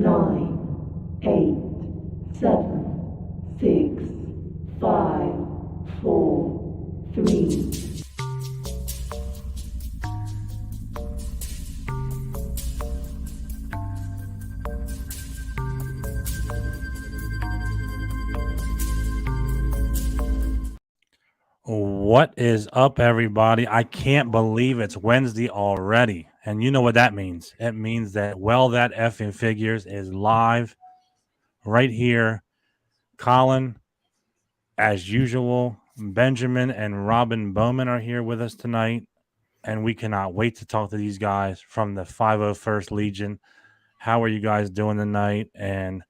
9, 8, 7, 6, 5, 4, 3. What is up, everybody? I can't believe it's Wednesday already. And you know what that means? It means that That Effing Figures is live right here. Colin, as usual, Benjamin and Robin Bowman are here with us tonight. And we cannot wait to talk to these guys from the 501st Legion. How are you guys doing tonight? And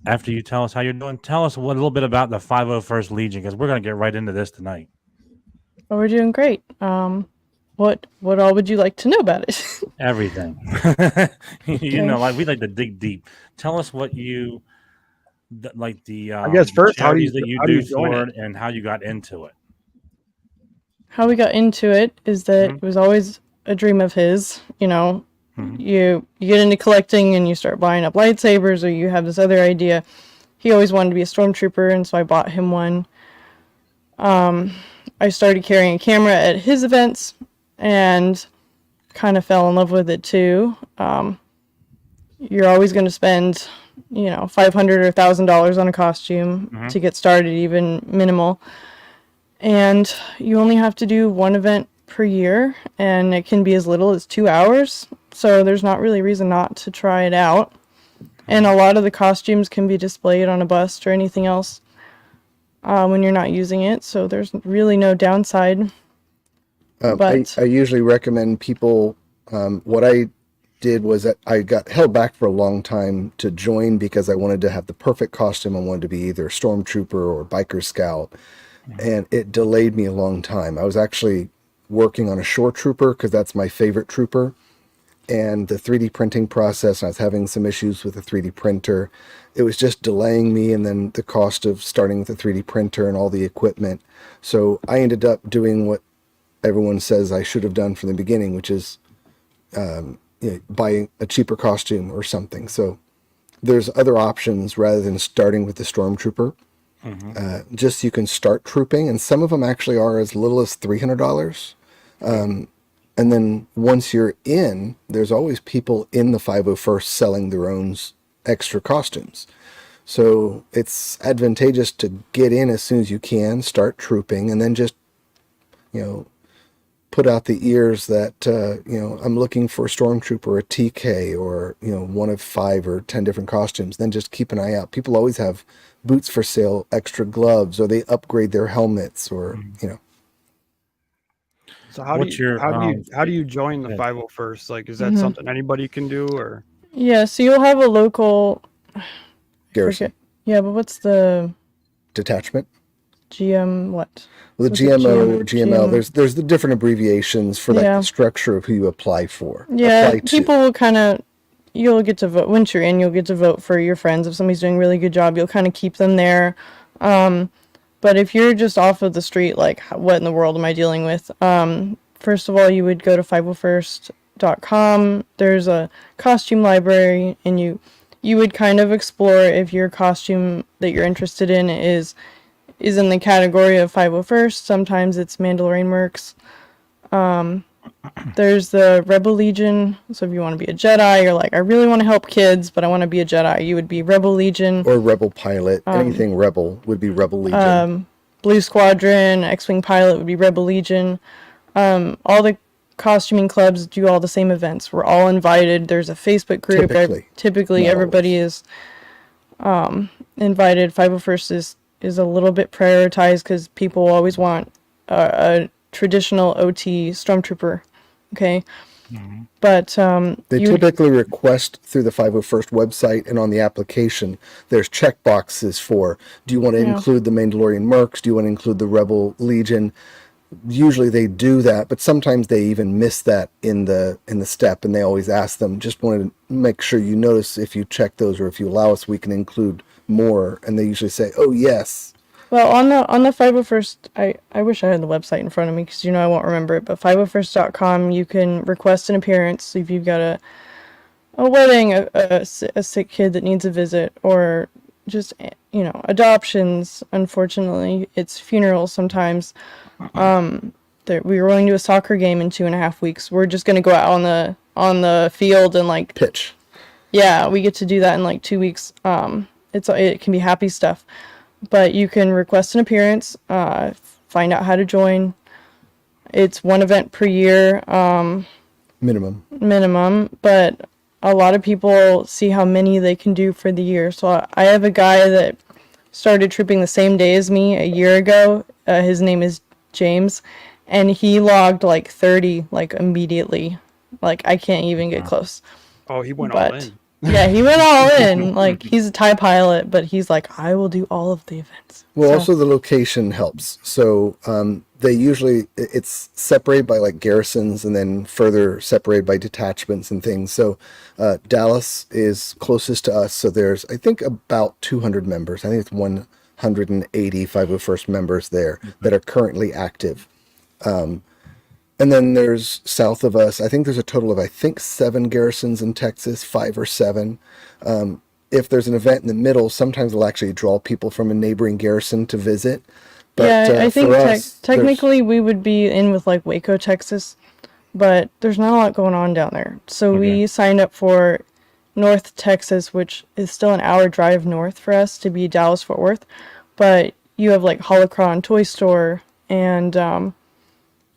after you tell us how you're doing, tell us a little bit about the 501st Legion, because we're going to get right into this tonight. Oh, we're doing great. What all would you like to know about it? Everything. You know, like we like to dig deep. Tell us what you like the I guess first, how do charities you that you do join for it? it and how you got into it. How we got into it is that it was always a dream of his. You know, you get into collecting and you start buying up lightsabers, or you have this other idea. He always wanted to be a stormtrooper, and so I bought him one. I started carrying a camera at his events and kind of fell in love with it too. You're always going to spend, $500 or $1,000 on a costume to get started, even minimal. And you only have to do one event per year, and it can be as little as 2 hours. So there's not really a reason not to try it out. And a lot of the costumes can be displayed on a bust or anything else when you're not using it. So there's really no downside. I usually recommend people, what I did was that I got held back for a long time to join because I wanted to have the perfect costume. I wanted to be either Stormtrooper or Biker Scout, and it delayed me a long time. I was actually working on a Shore Trooper because that's my favorite trooper, and the 3D printing process, and I was having some issues with the 3D printer. It was just delaying me, and then the cost of starting with the 3D printer and all the equipment. So I ended up doing what everyone says I should have done from the beginning, which is buy a cheaper costume or something. So there's other options rather than starting with the Stormtrooper. Just you can start trooping, and some of them actually are as little as $300. And then once you're in, there's always people in the 501st selling their own extra costumes. So it's advantageous to get in as soon as you can, start trooping, and then just, put out the ears that, I'm looking for a Stormtrooper, a TK, or, one of 5 or 10 different costumes. Then just keep an eye out. People always have boots for sale, extra gloves, or they upgrade their helmets, or, So how do you join the 501st? Like, is that something anybody can do, or? Yeah, so you'll have a local garrison. Yeah, but what's the detachment? GM what? Well, the GMO or GML, there's the different abbreviations for the structure of who you apply for. Yeah, people will you'll get to vote. Once you're in, you'll get to vote for your friends. If somebody's doing a really good job, you'll kind of keep them there. But if you're just off of the street, like, what in the world am I dealing with? First of all, you would go to 501st.com. There's a costume library, and you would kind of explore if your costume that you're interested in is in the category of 501st. Sometimes it's Mandalorian Mercs. There's the Rebel Legion. So if you want to be a Jedi, you're like, I really want to help kids, but I want to be a Jedi, you would be Rebel Legion. Or Rebel Pilot. Anything Rebel would be Rebel Legion. Blue Squadron, X-Wing Pilot would be Rebel Legion. All the costuming clubs do all the same events. We're all invited. There's a Facebook group. Typically everybody is invited. 501st is a little bit prioritized because people always want a traditional OT Stormtrooper. Okay. But they typically request through the 501st website, and on the application there's check boxes for, do you want to include the Mandalorian Mercs, do you want to include the Rebel Legion? Usually they do that, but sometimes they even miss that in the step, and they always ask them, just wanted to make sure you notice if you check those, or if you allow us, we can include more. And they usually say, oh yes. Well, on the 501st, I wish I had the website in front of me, because I won't remember it, but 501st.com, you can request an appearance if you've got a wedding, a sick kid that needs a visit, or just, adoptions. Unfortunately, it's funerals sometimes. We were going to a soccer game in 2.5 weeks. We're just gonna go out on the field and like Pitch. yeah, we get to do that in like 2 weeks. It can be happy stuff, but you can request an appearance, find out how to join. It's one event per year, minimum, but a lot of people see how many they can do for the year. So I have a guy that started trooping the same day as me a year ago. His name is James, and he logged like 30 like immediately. Like I can't even get close. Oh, he went all in. Yeah, he went all in. Like he's a TIE pilot, but he's like, I will do all of the events. Well, also the location helps. So they usually, it's separated by like garrisons and then further separated by detachments and things. So Dallas is closest to us. So there's, I think, about 200 members. I think it's 180 501st members there that are currently active. And then there's south of us, I think there's a total of, 7 garrisons in Texas, 5 or 7. If there's an event in the middle, sometimes they'll actually draw people from a neighboring garrison to visit. But, yeah, I think for us, technically we would be in with like Waco, Texas, but there's not a lot going on down there. So we signed up for North Texas, which is still an hour drive north for us to be Dallas Fort Worth. But you have like Holocron Toy Store, and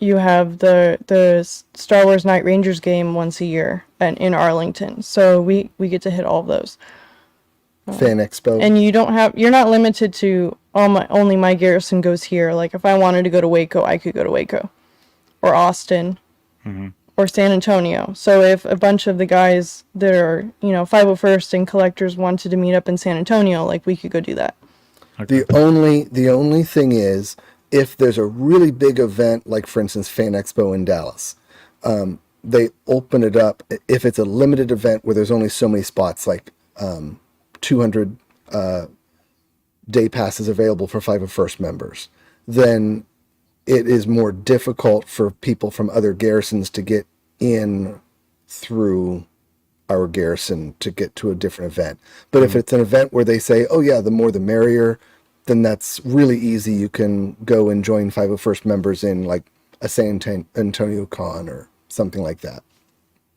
you have the Star Wars Night Rangers game once a year in Arlington. So we get to hit all of those. Fan Expo. And you're not limited to only my garrison goes here. Like if I wanted to go to Waco, I could go to Waco or Austin or San Antonio. So if a bunch of the guys that are, 501st and collectors wanted to meet up in San Antonio, like we could go do that. Okay. The only thing is, if there's a really big event, like for instance, Fan Expo in Dallas, they open it up. If it's a limited event where there's only so many spots, like 200 day passes available for 501st members, then it is more difficult for people from other garrisons to get in through our garrison to get to a different event. But if it's an event where they say, oh yeah, the more the merrier, then that's really easy. You can go and join 501st members in like a San Antonio Con or something like that.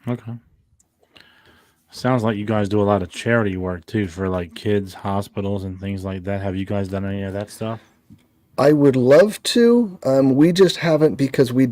Okay. Sounds like you guys do a lot of charity work too for like kids, hospitals, and things like that. Have you guys done any of that stuff? I would love to. We just haven't because I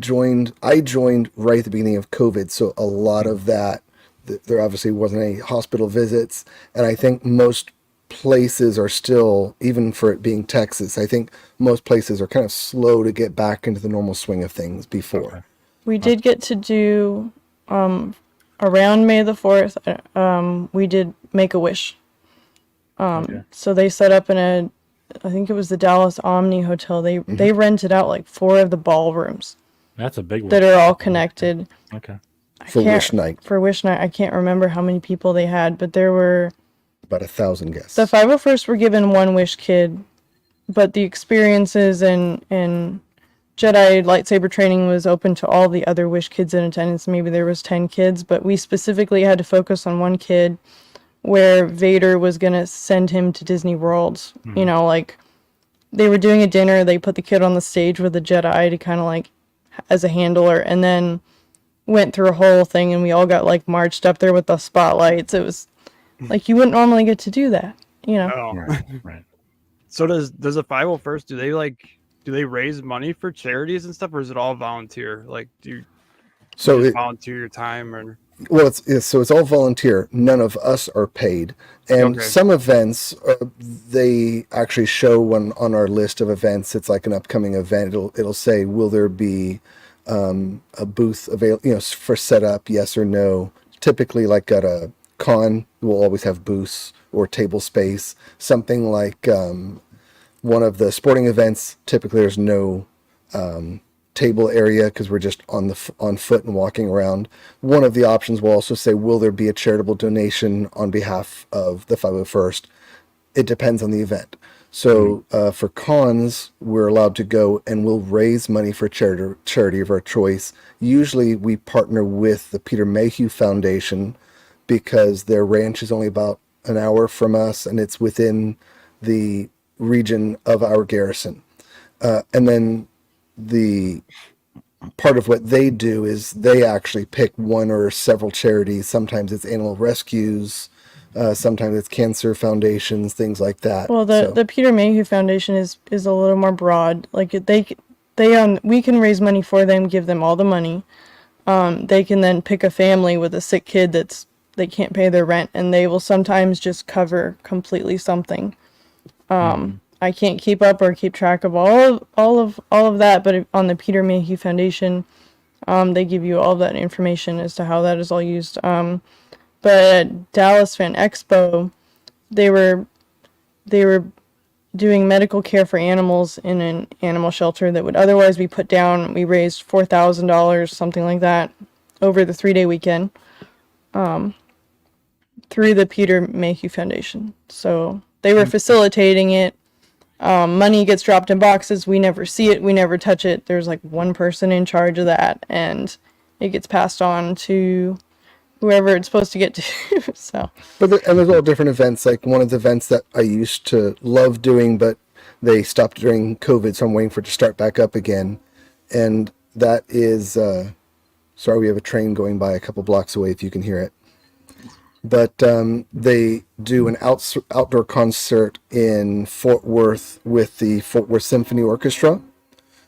joined right at the beginning of COVID. So a lot of that, there obviously wasn't any hospital visits. And I think most places are still, even for it being Texas, I think most places are kind of slow to get back into the normal swing of things before. Okay. We did get to do, around May the 4th, we did Make-A-Wish. So they set up I think it was the Dallas Omni Hotel. They rented out like 4 of the ballrooms. That's a big one. That are all connected. Okay. For Wish Night. For Wish Night. I can't remember how many people they had, but there were about 1,000 guests. The 501st were given 1 Wish kid, but the experiences and Jedi lightsaber training was open to all the other Wish kids in attendance. Maybe there was 10 kids, but we specifically had to focus on 1 kid where Vader was going to send him to Disney World. Like they were doing a dinner, they put the kid on the stage with a Jedi to kind of like as a handler, and then went through a whole thing, and we all got like marched up there with the spotlights. It was like you wouldn't normally get to do that, Oh. Right. So does a 501st, do they raise money for charities and stuff, or is it all volunteer? Like, do you just volunteer your time, or? Well, it's all volunteer. None of us are paid, and some events they actually show on our list of events. It's like an upcoming event. It'll say, will there be a booth available, for setup? Yes or no. Typically, like at a con, we'll always have booths or table space. Something like one of the sporting events, typically there's no table area because we're just on foot and walking around. One of the options will also say, will there be a charitable donation on behalf of the 501st? It depends on the event. So for cons, we're allowed to go and we'll raise money for charity of our choice. Usually we partner with the Peter Mayhew Foundation because their ranch is only about an hour from us, and it's within the region of our garrison. And then the part of what they do is they actually pick one or several charities. Sometimes it's animal rescues, sometimes it's cancer foundations, things like that. Well, the Peter Mayhew Foundation is a little more broad. Like we can raise money for them, give them all the money. They can then pick a family with a sick kid they can't pay their rent, and they will sometimes just cover completely something. I can't keep up or keep track of all of that, but on the Peter Mayhew Foundation, they give you all that information as to how that is all used. But at Dallas Fan Expo, they were doing medical care for animals in an animal shelter that would otherwise be put down. We raised $4,000, something like that, over the 3-day weekend, through the Peter Mayhew Foundation. So they were facilitating it. Money gets dropped in boxes. We never see it. We never touch it. There's like one person in charge of that, and it gets passed on to whoever it's supposed to get to. So, and there's all different events. Like one of the events that I used to love doing, but they stopped during COVID, so I'm waiting for it to start back up again. And that is, sorry, we have a train going by a couple blocks away if you can hear it. But they do an outdoor concert in Fort Worth with the Fort Worth Symphony Orchestra.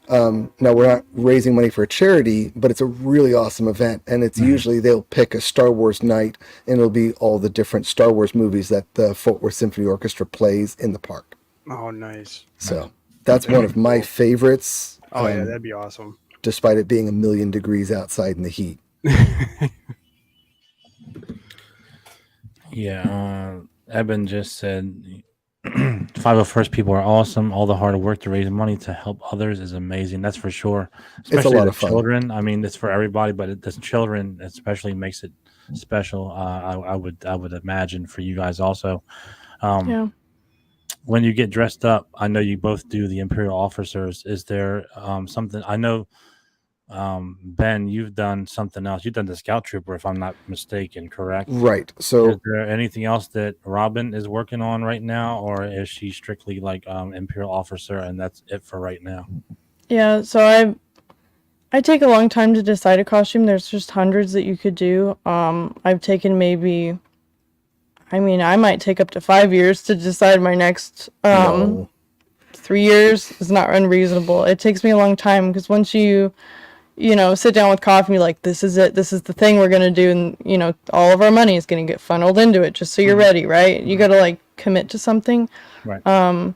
Now, we're not raising money for a charity, but it's a really awesome event. And it's usually they'll pick a Star Wars night, and it'll be all the different Star Wars movies that the Fort Worth Symphony Orchestra plays in the park. Oh, nice. So that's one of my favorites. Oh, yeah, that'd be awesome. Despite it being 1,000,000 degrees outside in the heat. Yeah, Eben just said 501st people are awesome. All the hard work to raise money to help others is amazing. That's for sure. Especially it's a lot the of fun. Children. I mean, it's for everybody, but the children especially makes it special. I would imagine for you guys also. yeah. When you get dressed up, I know you both do the Imperial officers. Is there something? I know, Ben, you've done something else. You've done the Scout Trooper, if I'm not mistaken, correct? Right. So, is there anything else that Robin is working on right now, or is she strictly like Imperial officer and that's it for right now? Yeah. So I take a long time to decide a costume. There's just hundreds that you could do. I've taken I might take up to 5 years to decide my next. no. 3 years is not unreasonable. It takes me a long time because once you sit down with coffee and you're like, this is it, this is the thing we're going to do, and, all of our money is going to get funneled into it just so you're ready, right? You got to, commit to something. Right.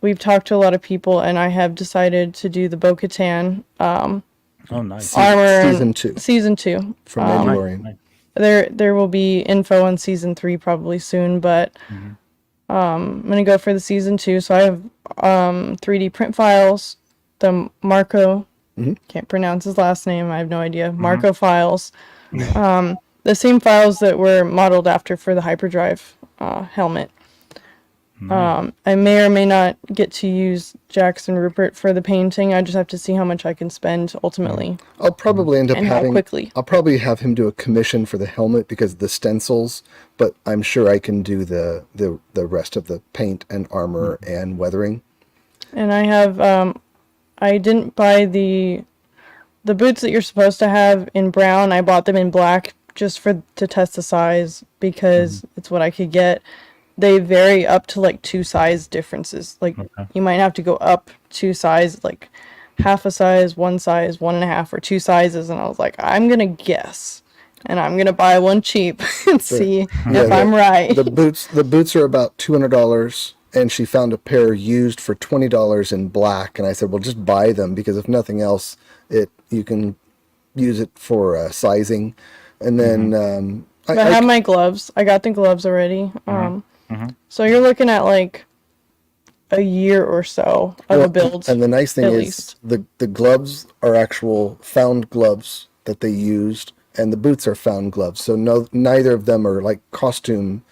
We've talked to a lot of people, and I have decided to do the Bo-Katan oh, nice. armor. Season 2. From Mandalorian. Nice. There will be info on Season 3 probably soon, but I'm going to go for the Season 2. So I have 3D print files, the Marco, can't pronounce his last name, I have no idea, Marco files, the same files that were modeled after for the hyperdrive helmet. I may or may not get to use Jackson Rupert for the painting. I just have to see how much I can spend ultimately. I'll probably end up and how quickly. I'll probably have him do a commission for the helmet because of the stencils, but I'm sure I can do the rest of the paint and armor and weathering. And I have I didn't buy the boots that you're supposed to have in brown. I bought them in black just to test the size because it's what I could get. They vary up to 2 size differences. You might have to go up 2 size, half a size, 1 size, 1.5, or 2 sizes. And I was like, I'm going to guess. And I'm going to buy one cheap and see if I'm right. The boots are about $200. And she found a pair used for $20 in black. And I said, well, just buy them because if nothing else, you can use it for sizing. And then I have my gloves. I got the gloves already. So you're looking at a year or so of a build. And the nice thing is the gloves are actual found gloves that they used, and the boots are found gloves. So neither of them are costume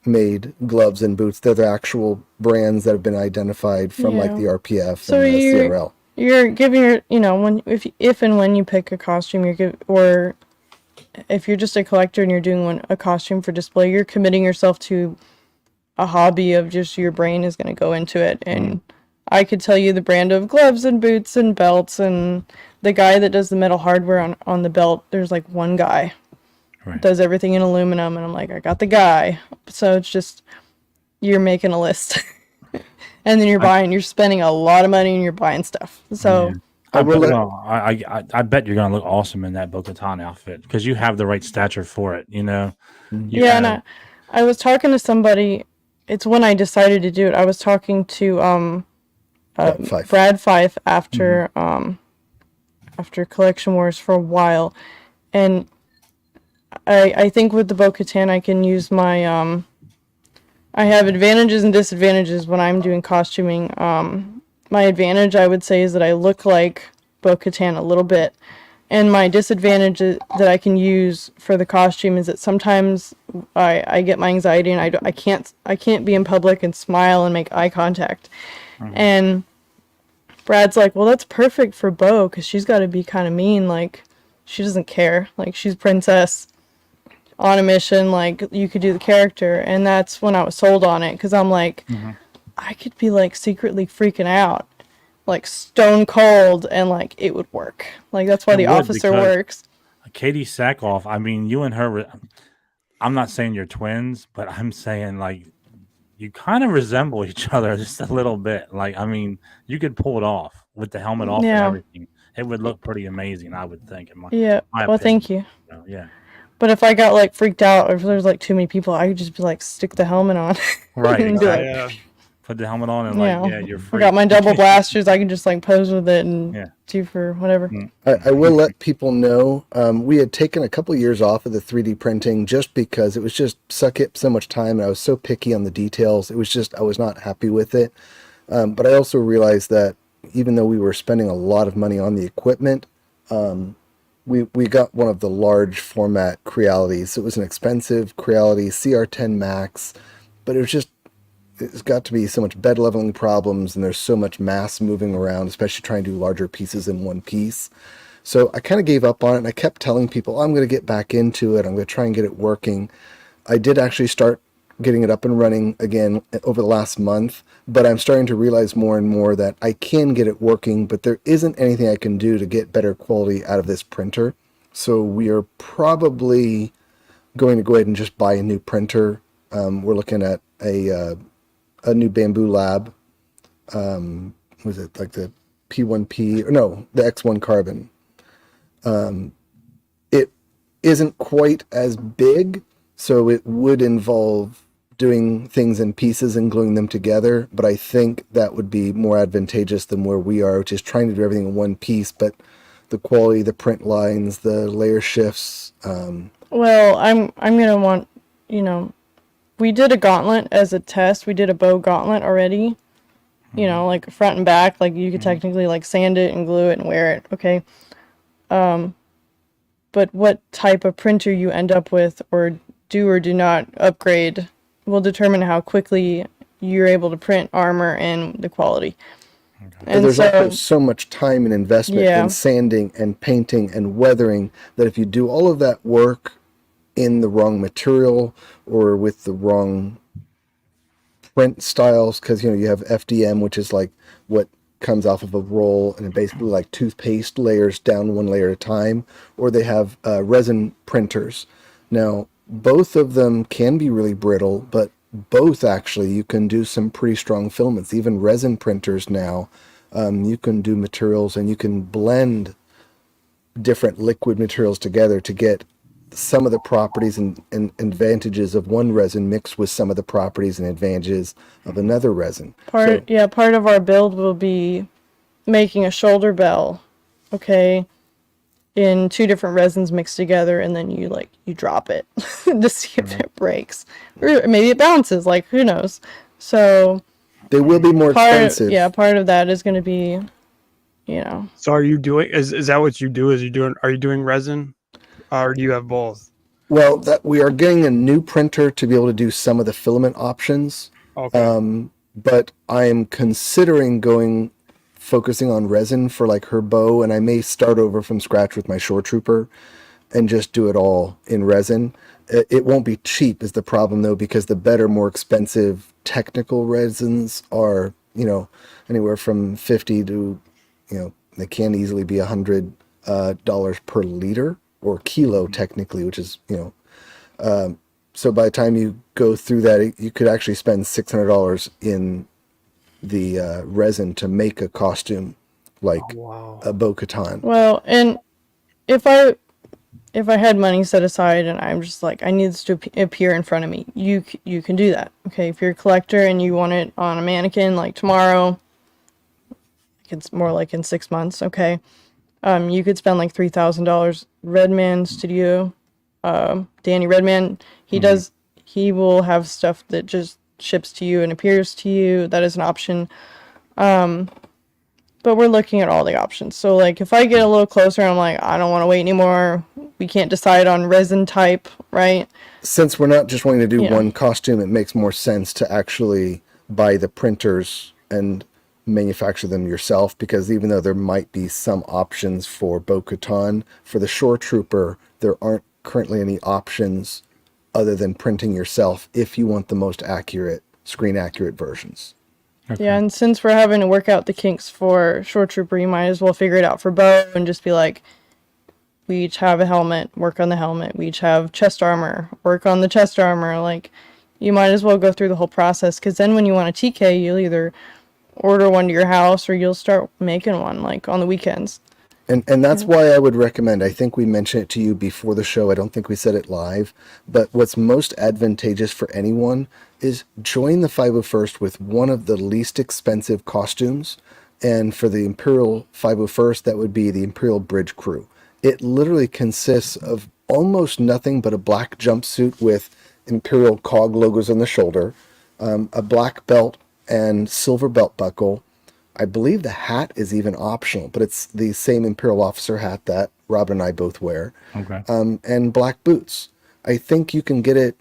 made gloves and boots. They're the actual brands that have been identified from the RPF and the CRL. You're giving your, if and when you pick a costume, if you're just a collector and you're doing a costume for display, you're committing yourself to a hobby of just your brain is going to go into it. And I could tell you the brand of gloves and boots and belts, and the guy that does the metal hardware on the belt, there's like one guy does everything in aluminum, and I'm like, I got the guy. So it's just, you're making a list. And then you're spending a lot of money and you're buying stuff. So I bet you're gonna look awesome in that Bo-Katan outfit because you have the right stature for it. You know. And I was talking to somebody. It's when I decided to do it. I was talking to Brad Fife after after Collection Wars for a while, and I think with the Bo-Katan I can use my I have advantages and disadvantages when I'm doing costuming. My advantage, I would say, is that I look like Bo-Katan a little bit. And my disadvantage that I can use for the costume is that sometimes I get my anxiety and I can't be in public and smile and make eye contact. And Brad's like, well, that's perfect for Bo because she's got to be kind of mean. Like, she doesn't care. Like, she's princess on a mission. Like, you could do the character. And that's when I was sold on it because I'm like, I could be like secretly freaking out, like stone cold, and like it would work. Like that's why the officer works. Katie Sackhoff, I mean, you and her, I'm not saying you're twins, but I'm saying like you kind of resemble each other just a little bit. Like, I mean, you could pull it off with the helmet off and everything. It would look pretty amazing, I would think. My well, opinion. Thank you. So, yeah. But if I got like freaked out, or if there's like too many people, I could just be like, stick the helmet on. Right. And be like, put the helmet on and you're free. I got my double blasters. I can just like pose with it and do for whatever. I will let people know we had taken a couple years off of the 3D printing just because it was just suck it so much time and I was so picky on the details. It was just I was not happy with it. But I also realized that even though we were spending a lot of money on the equipment, we got one of the large format Crealities. It was an expensive Creality CR10 Max, but it's got to be so much bed leveling problems and there's so much mass moving around, especially trying to do larger pieces in one piece. So I kind of gave up on it and I kept telling people, I'm going to get back into it. I'm going to try and get it working. I did actually start getting it up and running again over the last month, but I'm starting to realize more and more that I can get it working, but there isn't anything I can do to get better quality out of this printer. So we are probably going to go ahead and just buy a new printer. We're looking at a new Bamboo Lab. Was it like the P1P? Or no, the X1 Carbon. It isn't quite as big, so it would involve doing things in pieces and gluing them together, but I think that would be more advantageous than where we are, which is trying to do everything in one piece, but the quality, the print lines, the layer shifts. Well, I'm gonna want, we did a gauntlet as a test. We did a bow gauntlet already, like front and back. Like you could technically like sand it and glue it and wear it. Okay. But what type of printer you end up with or do not upgrade will determine how quickly you're able to print armor and the quality. And there's also so much time and investment in sanding and painting and weathering that if you do all of that work in the wrong material or with the wrong print styles, because you have FDM, which is like what comes off of a roll and it basically like toothpaste layers down one layer at a time, or they have resin printers. Now both of them can be really brittle, but both actually you can do some pretty strong filaments. Even resin printers now, you can do materials and you can blend different liquid materials together to get some of the properties and advantages of one resin mixed with some of the properties and advantages of another resin. Part of our build will be making a shoulder bell, in two different resins mixed together, and then you drop it to see if it breaks, or maybe it bounces. Like, who knows? So they will be more expensive. Part of that is going to be, So are you doing? Is that what you do? Are you doing resin, or do you have both? Well, we are getting a new printer to be able to do some of the filament options. Okay. But I am considering focusing on resin for like her bow, and I may start over from scratch with my Shore Trooper. and just do it all in resin. It won't be cheap is the problem though, because the better, more expensive technical resins are, anywhere from 50 to, they can easily be $100 per liter or kilo technically, which is, so by the time you go through that, you could actually spend $600 in the resin to make a costume like a Bo-Katan. Well, and if I had money set aside and I'm just like, I need this to appear in front of me, you can do that. Okay, if you're a collector and you want it on a mannequin like tomorrow, it's more like in 6 months. Okay, you could spend like $3,000. Redman Studio, Danny Redman, he will have stuff that just ships to you and appears to you. That is an option. But we're looking at all the options. So like if I get a little closer, I'm like, I don't want to wait anymore. We can't decide on resin type, right? Since we're not just wanting to do one costume, it makes more sense to actually buy the printers and manufacture them yourself, because even though there might be some options for Bo-Katan, for the Shore Trooper, there aren't currently any options other than printing yourself if you want the most accurate, screen accurate versions. Okay. Yeah, and since we're having to work out the kinks for Shore Trooper, you might as well figure it out for Bo and just be like, we each have a helmet, work on the helmet. We each have chest armor, work on the chest armor. Like, you might as well go through the whole process, because then when you want a TK, you'll either order one to your house or you'll start making one, like, on the weekends. And that's why I would recommend, I think we mentioned it to you before the show, I don't think we said it live, but what's most advantageous for anyone is join the 501st with one of the least expensive costumes. And for the Imperial 501st, that would be the Imperial Bridge Crew. It literally consists of almost nothing but a black jumpsuit with Imperial COG logos on the shoulder, a black belt and silver belt buckle. I believe the hat is even optional, but it's the same Imperial officer hat that Robin and I both wear. Okay. And black boots. I think you can get it,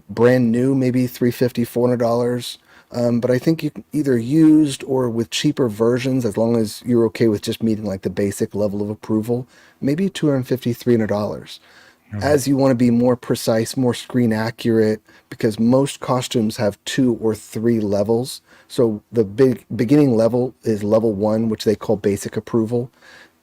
brand new, maybe $350, $400. But I think you can either used or with cheaper versions, as long as you're okay with just meeting like the basic level of approval, maybe $250, $300. As you want to be more precise, more screen accurate, because most costumes have 2 or 3 levels. So the beginning level is level 1, which they call basic approval.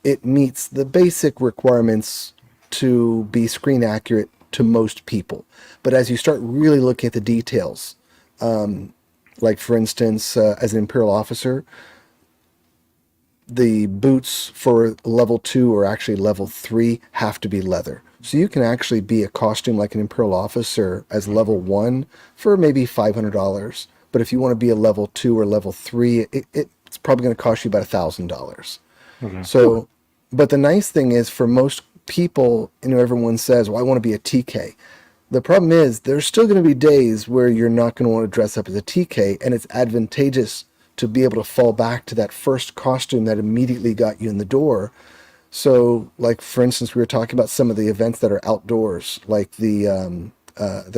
It meets the basic requirements to be screen accurate to most people. But as you start really looking at the details, like for instance, as an Imperial officer, the boots for level 2 or actually level 3 have to be leather. So you can actually be a costume like an Imperial officer as level 1 for maybe $500. But if you want to be a level 2 or level 3, it's probably going to cost you about $1,000. Okay. So, but the nice thing is for most people, everyone says, well, I want to be a TK. The problem is there's still going to be days where you're not going to want to dress up as a TK, and it's advantageous to be able to fall back to that first costume that immediately got you in the door. So, like, for instance, we were talking about some of the events that are outdoors, like the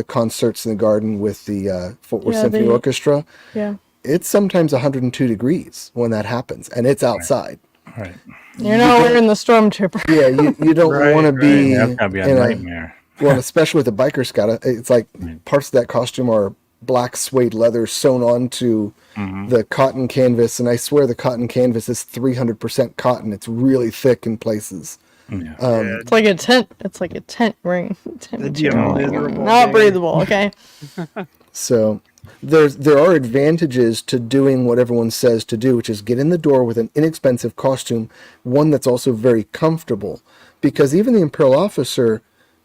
concerts in the garden with the Fort Worth Symphony Orchestra. Yeah. It's sometimes 102 degrees when that happens, and it's outside. Right. You're not wearing the Stormtrooper. Yeah, you don't want to be... That's got to be a nightmare. Well, especially with the biker scout, it's like parts of that costume are black suede leather sewn onto the cotton canvas, and I swear the cotton canvas is 300% cotton. It's really thick in places. Yeah. It's like a tent. It's like a tent ring. Not breathable. Okay. So there are advantages to doing what everyone says to do, which is get in the door with an inexpensive costume, one that's also very comfortable, because even the Imperial officer,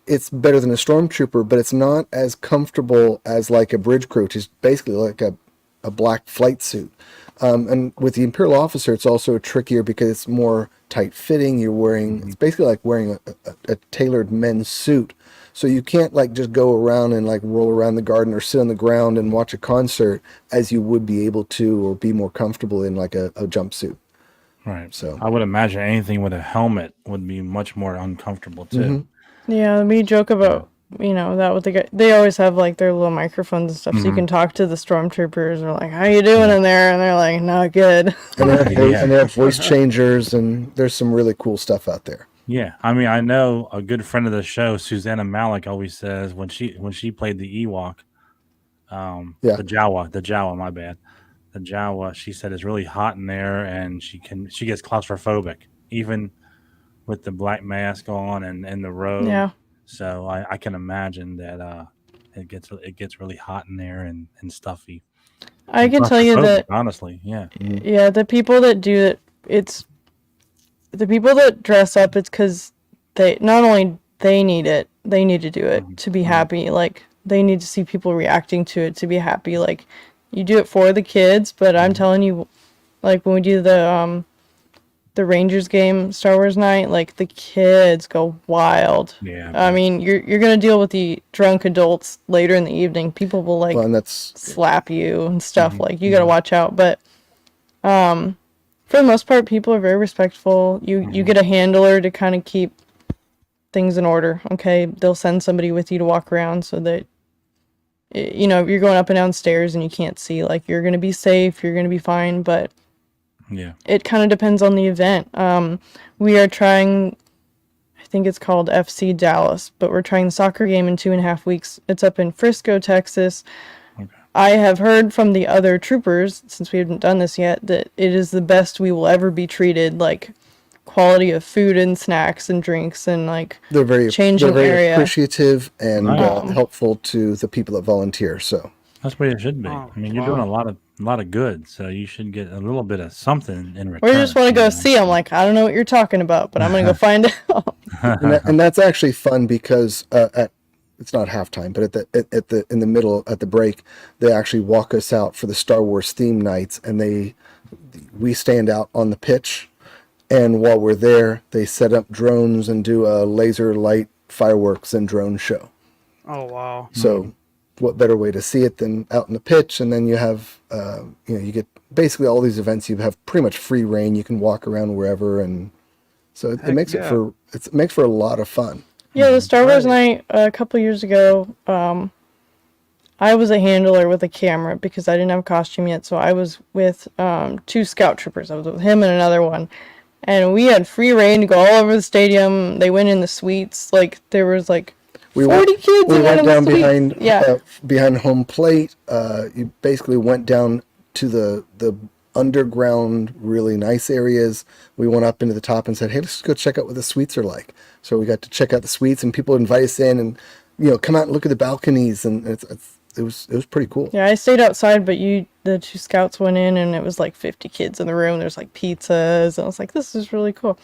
it's better than a Stormtrooper, but it's not as comfortable as like a bridge crew, which is basically like a black flight suit. And with the Imperial officer, it's also trickier because it's more tight fitting. It's basically like wearing a tailored men's suit. So you can't like just go around and like roll around the garden or sit on the ground and watch a concert as you would be able to, or be more comfortable in like a jumpsuit. Right. So I would imagine anything with a helmet would be much more uncomfortable too. Yeah, we joke about, that with the guy. They always have like their little microphones and stuff, so you can talk to the Stormtroopers. Or like, how you doing in there? And they're like, not good. And they have voice changers, and there's some really cool stuff out there. Yeah, I mean, I know a good friend of the show, Susanna Malik, always says when she played the Ewok, Yeah. the Jawa, my bad, the Jawa. She said it's really hot in there, and she gets claustrophobic even with the black mask on and the robe. Yeah. So I can imagine that it gets really hot in there and stuffy I and can tell you claustrophobic. that, Honestly, yeah. yeah, the people that do it, it's the people that dress up, it's because they not only they need it, they need to do it Mhm, to be mhm. happy. Like they need to see people reacting to it to be happy. Like you do it for the kids, but I'm telling you, like when we do the Rangers game, Star Wars night, like the kids go wild. Yeah, I but mean, you're gonna deal with the drunk adults later in the evening. People will Well, like and that's slap you and stuff. mhm, Like you gotta mhm, watch out. But for the most part, people are very respectful. You mhm. get a handler to kind of keep things in order. Okay, they'll send somebody with you to walk around so that you know if you're going up and down stairs and you can't see, like you're gonna be safe. You're gonna be fine. But Yeah. it kind of depends on the event. We are trying. I think it's called FC Dallas, but we're trying the soccer game in 2.5 weeks. It's up in Frisco, Texas. Okay. I have heard from the other troopers, since we haven't done this yet, that it is the best we will ever be treated. Like quality of food and snacks and drinks and like they're changing very area. appreciative and Nice. helpful to the people that volunteer. So That's what it should be. Oh, I mean, you're doing wow. a lot of good, so you should get a little bit of something in Or you just return. want to go You see them. Like, I don't know what you're talking about, but I'm going to go find out. and that's actually fun because it's not halftime, but at the in the middle at the break, they actually walk us out for the Star Wars theme nights, and we stand out on the pitch, and while we're there, they set up drones and do a laser light fireworks and drone show. Oh wow. So, what better way to see it than out in the pitch? And then you have, you get basically all these events. You have pretty much free reign. You can walk around wherever, and so it Heck makes yeah. it makes for a lot of fun. Yeah, the Star Wars Right. night a couple years ago, I was a handler with a camera because I didn't have a costume yet. So I was with 2 scout troopers. I was with him and another one. And we had free reign to go all over the stadium. They went in the suites. Like, there was like 40 kids We in one went of the down suites. Yeah. behind home plate. You basically went down to the underground, really nice areas. We went up into the top and said, "Hey, let's go check out what the suites are like." So we got to check out the suites, and people invite us in, and come out and look at the balconies, and it was pretty cool. Yeah, I stayed outside, but the 2 scouts went in, and it was like 50 kids in the room. There's like pizzas, and I was like, this is really cool.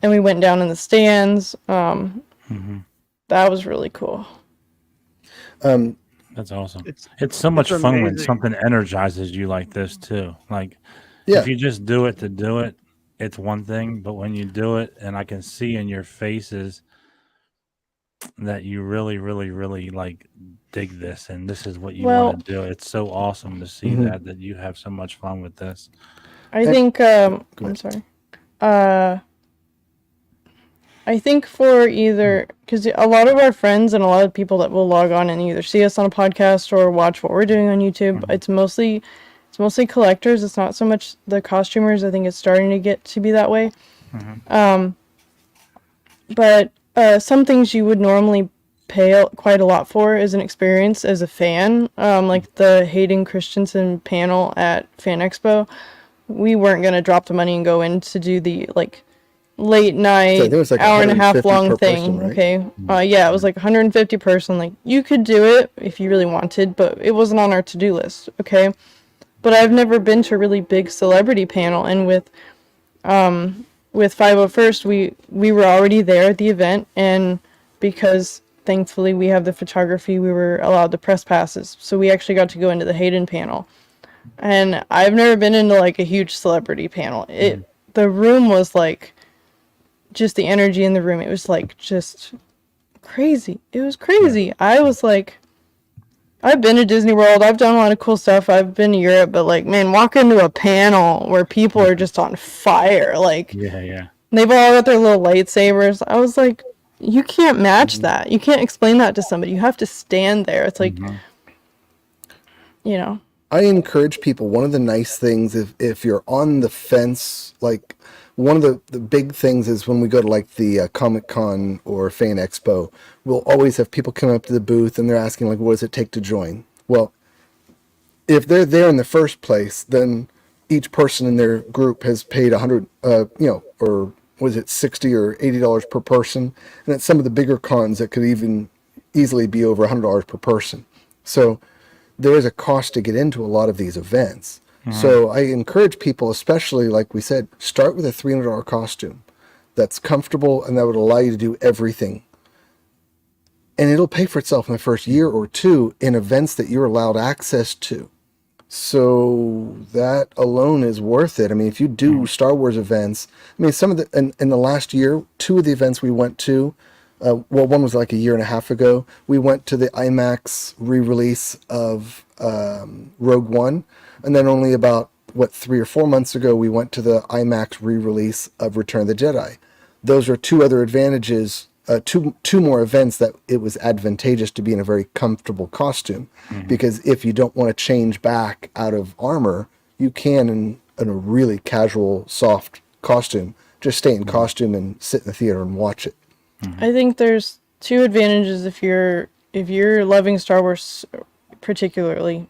And we went down in the stands. That was really cool. That's awesome. It's It's so much fun when amazing. something energizes you like this too. Like Yeah. if you just do it to do it, it's one thing. But when you do it, and I can see in your faces that you really, really, really like dig this, and this is what you Well, want to do. It's so awesome to see that you have so much fun with this. I think, I'm sorry. I think for either, because a lot of our friends and a lot of people that will log on and either see us on a podcast or watch what we're doing on YouTube, it's mostly collectors. It's not so much the costumers. I think it's starting to get to be that way. But some things you would normally pay quite a lot for is an experience as a fan. Like the Hayden Christensen panel at Fan Expo. We weren't going to drop the money and go in to do the like late night, So I think it was like hour and a half 150 long per thing. person, right? Okay. Yeah, it was like 150 person. Like you could do it if you really wanted, but it wasn't on our to-do list. Okay. But I've never been to a really big celebrity panel, and with 501st, we were already there at the event, and because thankfully we have the photography, we were allowed the press passes, so we actually got to go into the Hayden panel. And I've never been into like a huge celebrity panel. The room was like, just the energy in the room, it was like just crazy. It was crazy. I was like, I've been to Disney World, I've done a lot of cool stuff, I've been to Europe, but like, man, walk into a panel where people are just on fire, like Yeah. they've all got their little lightsabers. I was like, you can't match that. You can't explain that to somebody. You have to stand there. It's like, you know, I encourage people, one of the nice things, if you're on the fence, like one of the big things is when we go to like the Comic-Con or Fan Expo, we'll always have people come up to the booth and they're asking like, what does it take to join? Well, if they're there in the first place, then each person in their group has paid $100, or was it $60 or $80 per person? And at some of the bigger cons, that could even easily be over $100 per person. So there is a cost to get into a lot of these events. Mm-hmm. So I encourage people, especially like we said, start with a $300 costume that's comfortable and that would allow you to do everything. And it'll pay for itself in the first year or two in events that you're allowed access to. So that alone is worth it. I mean, if you do Star Wars events, I mean, some of the, in the last year, 2 of the events we went to, one was like a year and a half ago. We went to the IMAX re-release of Rogue One, and then only about 3 or 4 months ago, we went to the IMAX re-release of Return of the Jedi. Those are 2 other advantages, two more events that it was advantageous to be in a very comfortable costume, because if you don't want to change back out of armor, you can in a really casual, soft costume. Just stay in costume and sit in the theater and watch it. I think there's 2 advantages if you're loving Star Wars particularly.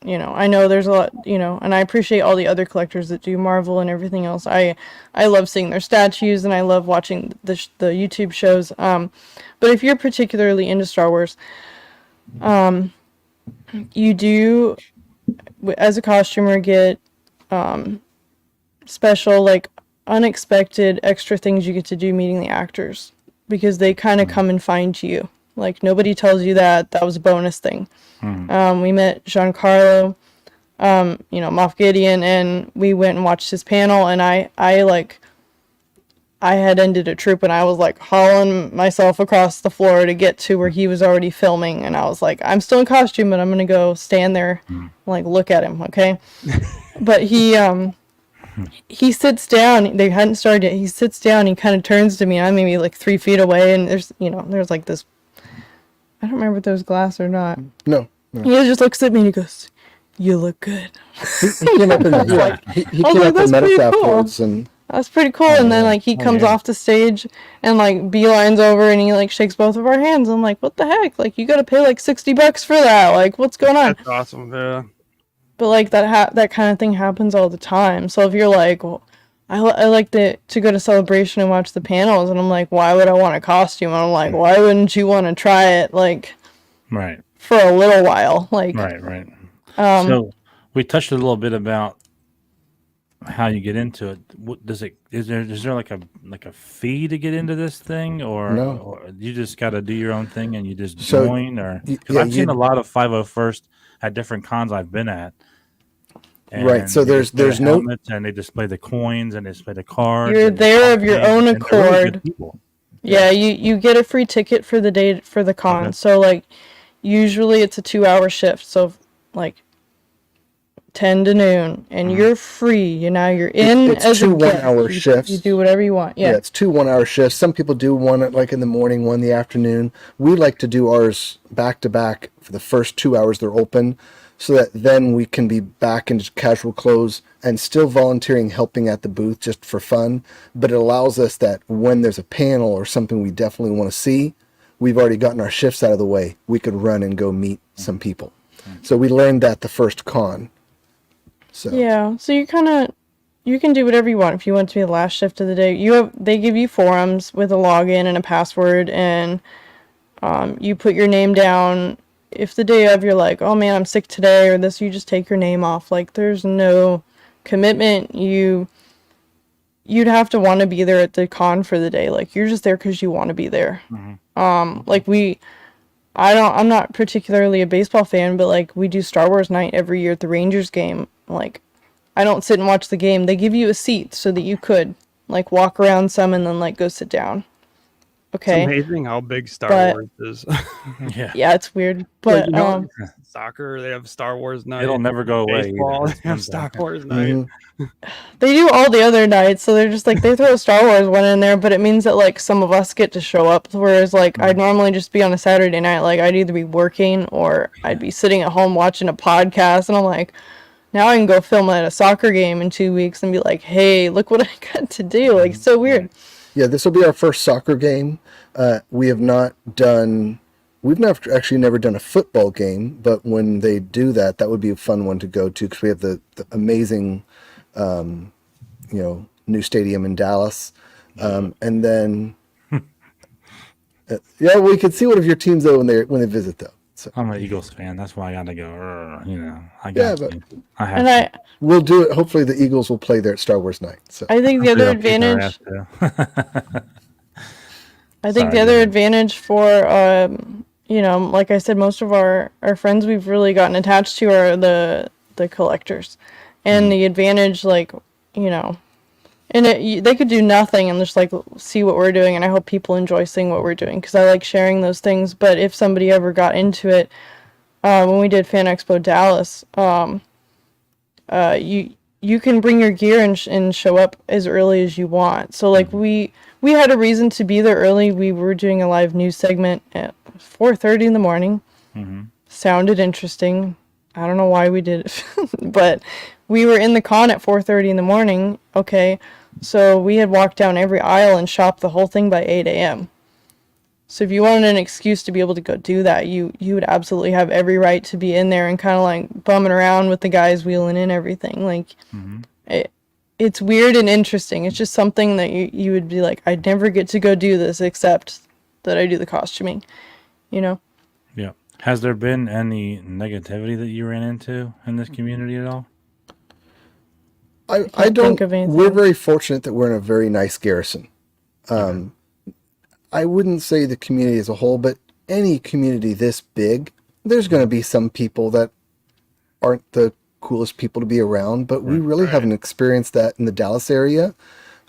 You know, I know there's a lot, and I appreciate all the other collectors that do Marvel and everything else. I love seeing their statues and I love watching the YouTube shows. But if you're particularly into Star Wars, you do, as a costumer, get special, like unexpected extra things you get to do meeting the actors, because they kind of come and find you. Like, nobody tells you that was a bonus thing. We met Giancarlo, Moff Gideon, and we went and watched his panel, and I had ended a troop, and I was like hauling myself across the floor to get to where he was already filming, and I was like, I'm still in costume, but I'm gonna go stand there and like look at him, okay? But he sits down, they hadn't started yet, he sits down, he kind of turns to me, I'm maybe like 3 feet away, and there's like this, I don't remember if there was glass or not. No. He just looks at me and he goes, "You look good." He came up and he came up and met us afterwards, and that's pretty cool. And then like he comes off the stage and like beelines over and he like shakes both of our hands. I'm like, what the heck? Like, you got to pay like $60 for that. Like, what's going on? That's awesome. Yeah. But like that kind of thing happens all the time. So if you're like, well, I like to go to Celebration and watch the panels, and I'm like, why would I want a costume? And I'm like, why wouldn't you want to try it? Like, right. For a little while, like right. So we touched a little bit about how you get into it. Is there like a fee to get into this thing, or, no. or you just got to do your own thing and you just join? Or because I've seen a lot of 501st at different cons I've been at. Right. So there's no, and they display the coins and they display the cards. You're there of your own accord. Really, yeah, you get a free ticket for the day for the con. Okay. So like, usually it's a 2-hour shift, so like 10 to noon, and you're free. You're in. It's as 2 1-hour shifts. You do whatever you want. Yeah, it's 2 1-hour shifts. Some people do one at like in the morning, one in the afternoon. We like to do ours back to back for the first 2 hours they're open, so that then we can be back into casual clothes and still volunteering, helping at the booth just for fun. But it allows us that when there's a panel or something we definitely want to see, we've already gotten our shifts out of the way. We could run and go meet some people. So we learned that the first con. So yeah, so you can do whatever you want. If you want to be the last shift of the day, they give you forums with a login and a password, and you put your name down. If the day of you're like, oh man, I'm sick today or this, you just take your name off. Like, there's no commitment. You'd have to want to be there at the con for the day. Like, you're just there because you want to be there. Like I'm not particularly a baseball fan, but like, we do Star Wars night every year at the Rangers game. Like, I don't sit and watch the game. They give you a seat so that you could like walk around some and then like go sit down. Okay. It's amazing how big Star Wars is. Yeah, it's weird. But soccer, they have Star Wars night. It'll never go away. Baseball, they have Star Wars night. They do all the other nights, so they're just like they throw a Star Wars one in there, but it means that like some of us get to show up, whereas like I'd normally just be on a Saturday night, like I'd either be working or I'd be sitting at home watching a podcast, and I'm like, now I can go film at a soccer game in 2 weeks and be like, hey, look what I got to do. Like, it's so weird. Yeah, this will be our first soccer game. We've never done a football game, but when they do that, that would be a fun one to go to because we have the amazing, new stadium in Dallas. And then, we could see one of your teams though when they visit though. So. I'm an Eagles fan. That's why I got to go. We'll do it. Hopefully, the Eagles will play there at Star Wars night. So I think the other advantage. Advantage for like I said, most of our friends we've really gotten attached to are the collectors, and the advantage, they could do nothing and just like see what we're doing, and I hope people enjoy seeing what we're doing because I like sharing those things. But if somebody ever got into it, when we did Fan Expo Dallas, you can bring your gear and show up as early as you want. So like we had a reason to be there early. We were doing a live news segment at 4:30 in the morning. Sounded interesting. I don't know why we did it, but we were in the con at 4:30 in the morning. Okay, so we had walked down every aisle and shopped the whole thing by 8 a.m. So if you wanted an excuse to be able to go do that, you would absolutely have every right to be in there and kind of like bumming around with the guys wheeling in everything. Like, it's weird and interesting. It's just something that you would be like, I'd never get to go do this except that I do the costuming, Yeah. Has there been any negativity that you ran into in this community at all? I don't. We're very fortunate that we're in a very nice garrison. I wouldn't say the community as a whole, but any community this big, there's going to be some people that aren't the coolest people to be around, but we really haven't experienced that in the Dallas area.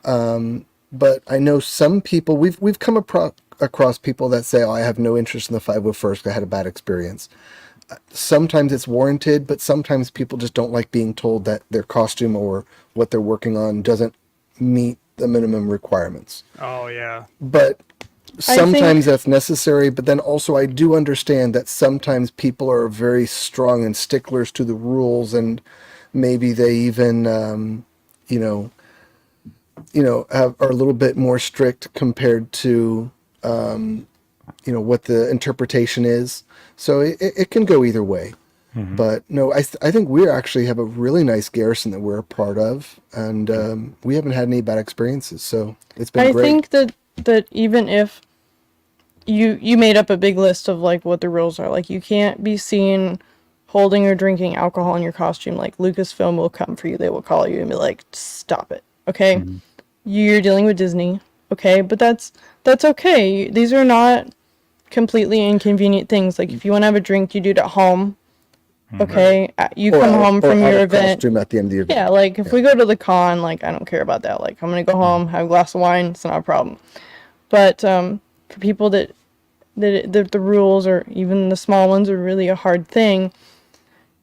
But I know some people, we've come across people that say, I have no interest in the 501st. I had a bad experience. Sometimes it's warranted, but sometimes people just don't like being told that their costume or what they're working on doesn't meet the minimum requirements. Oh, yeah. But sometimes that's necessary, but then also I do understand that sometimes people are very strong and sticklers to the rules, and maybe they even, are a little bit more strict compared to, what the interpretation is. So it can go either way. But no, I think we actually have a really nice garrison that we're a part of, and we haven't had any bad experiences. So it's been great. I think that even if you made up a big list of like what the rules are, like you can't be seen holding or drinking alcohol in your costume. Like Lucasfilm will come for you. They will call you and be like, stop it. Okay. You're dealing with Disney. Okay. But that's okay. These are not completely inconvenient things. Like if you want to have a drink, you do it at home. Okay. You come home from your event. Costume at the end of the event. Yeah. Like if we go to the con, like I don't care about that. Like I'm going to go home, have a glass of wine. It's not a problem. But, for people that the rules or even the small ones are really a hard thing,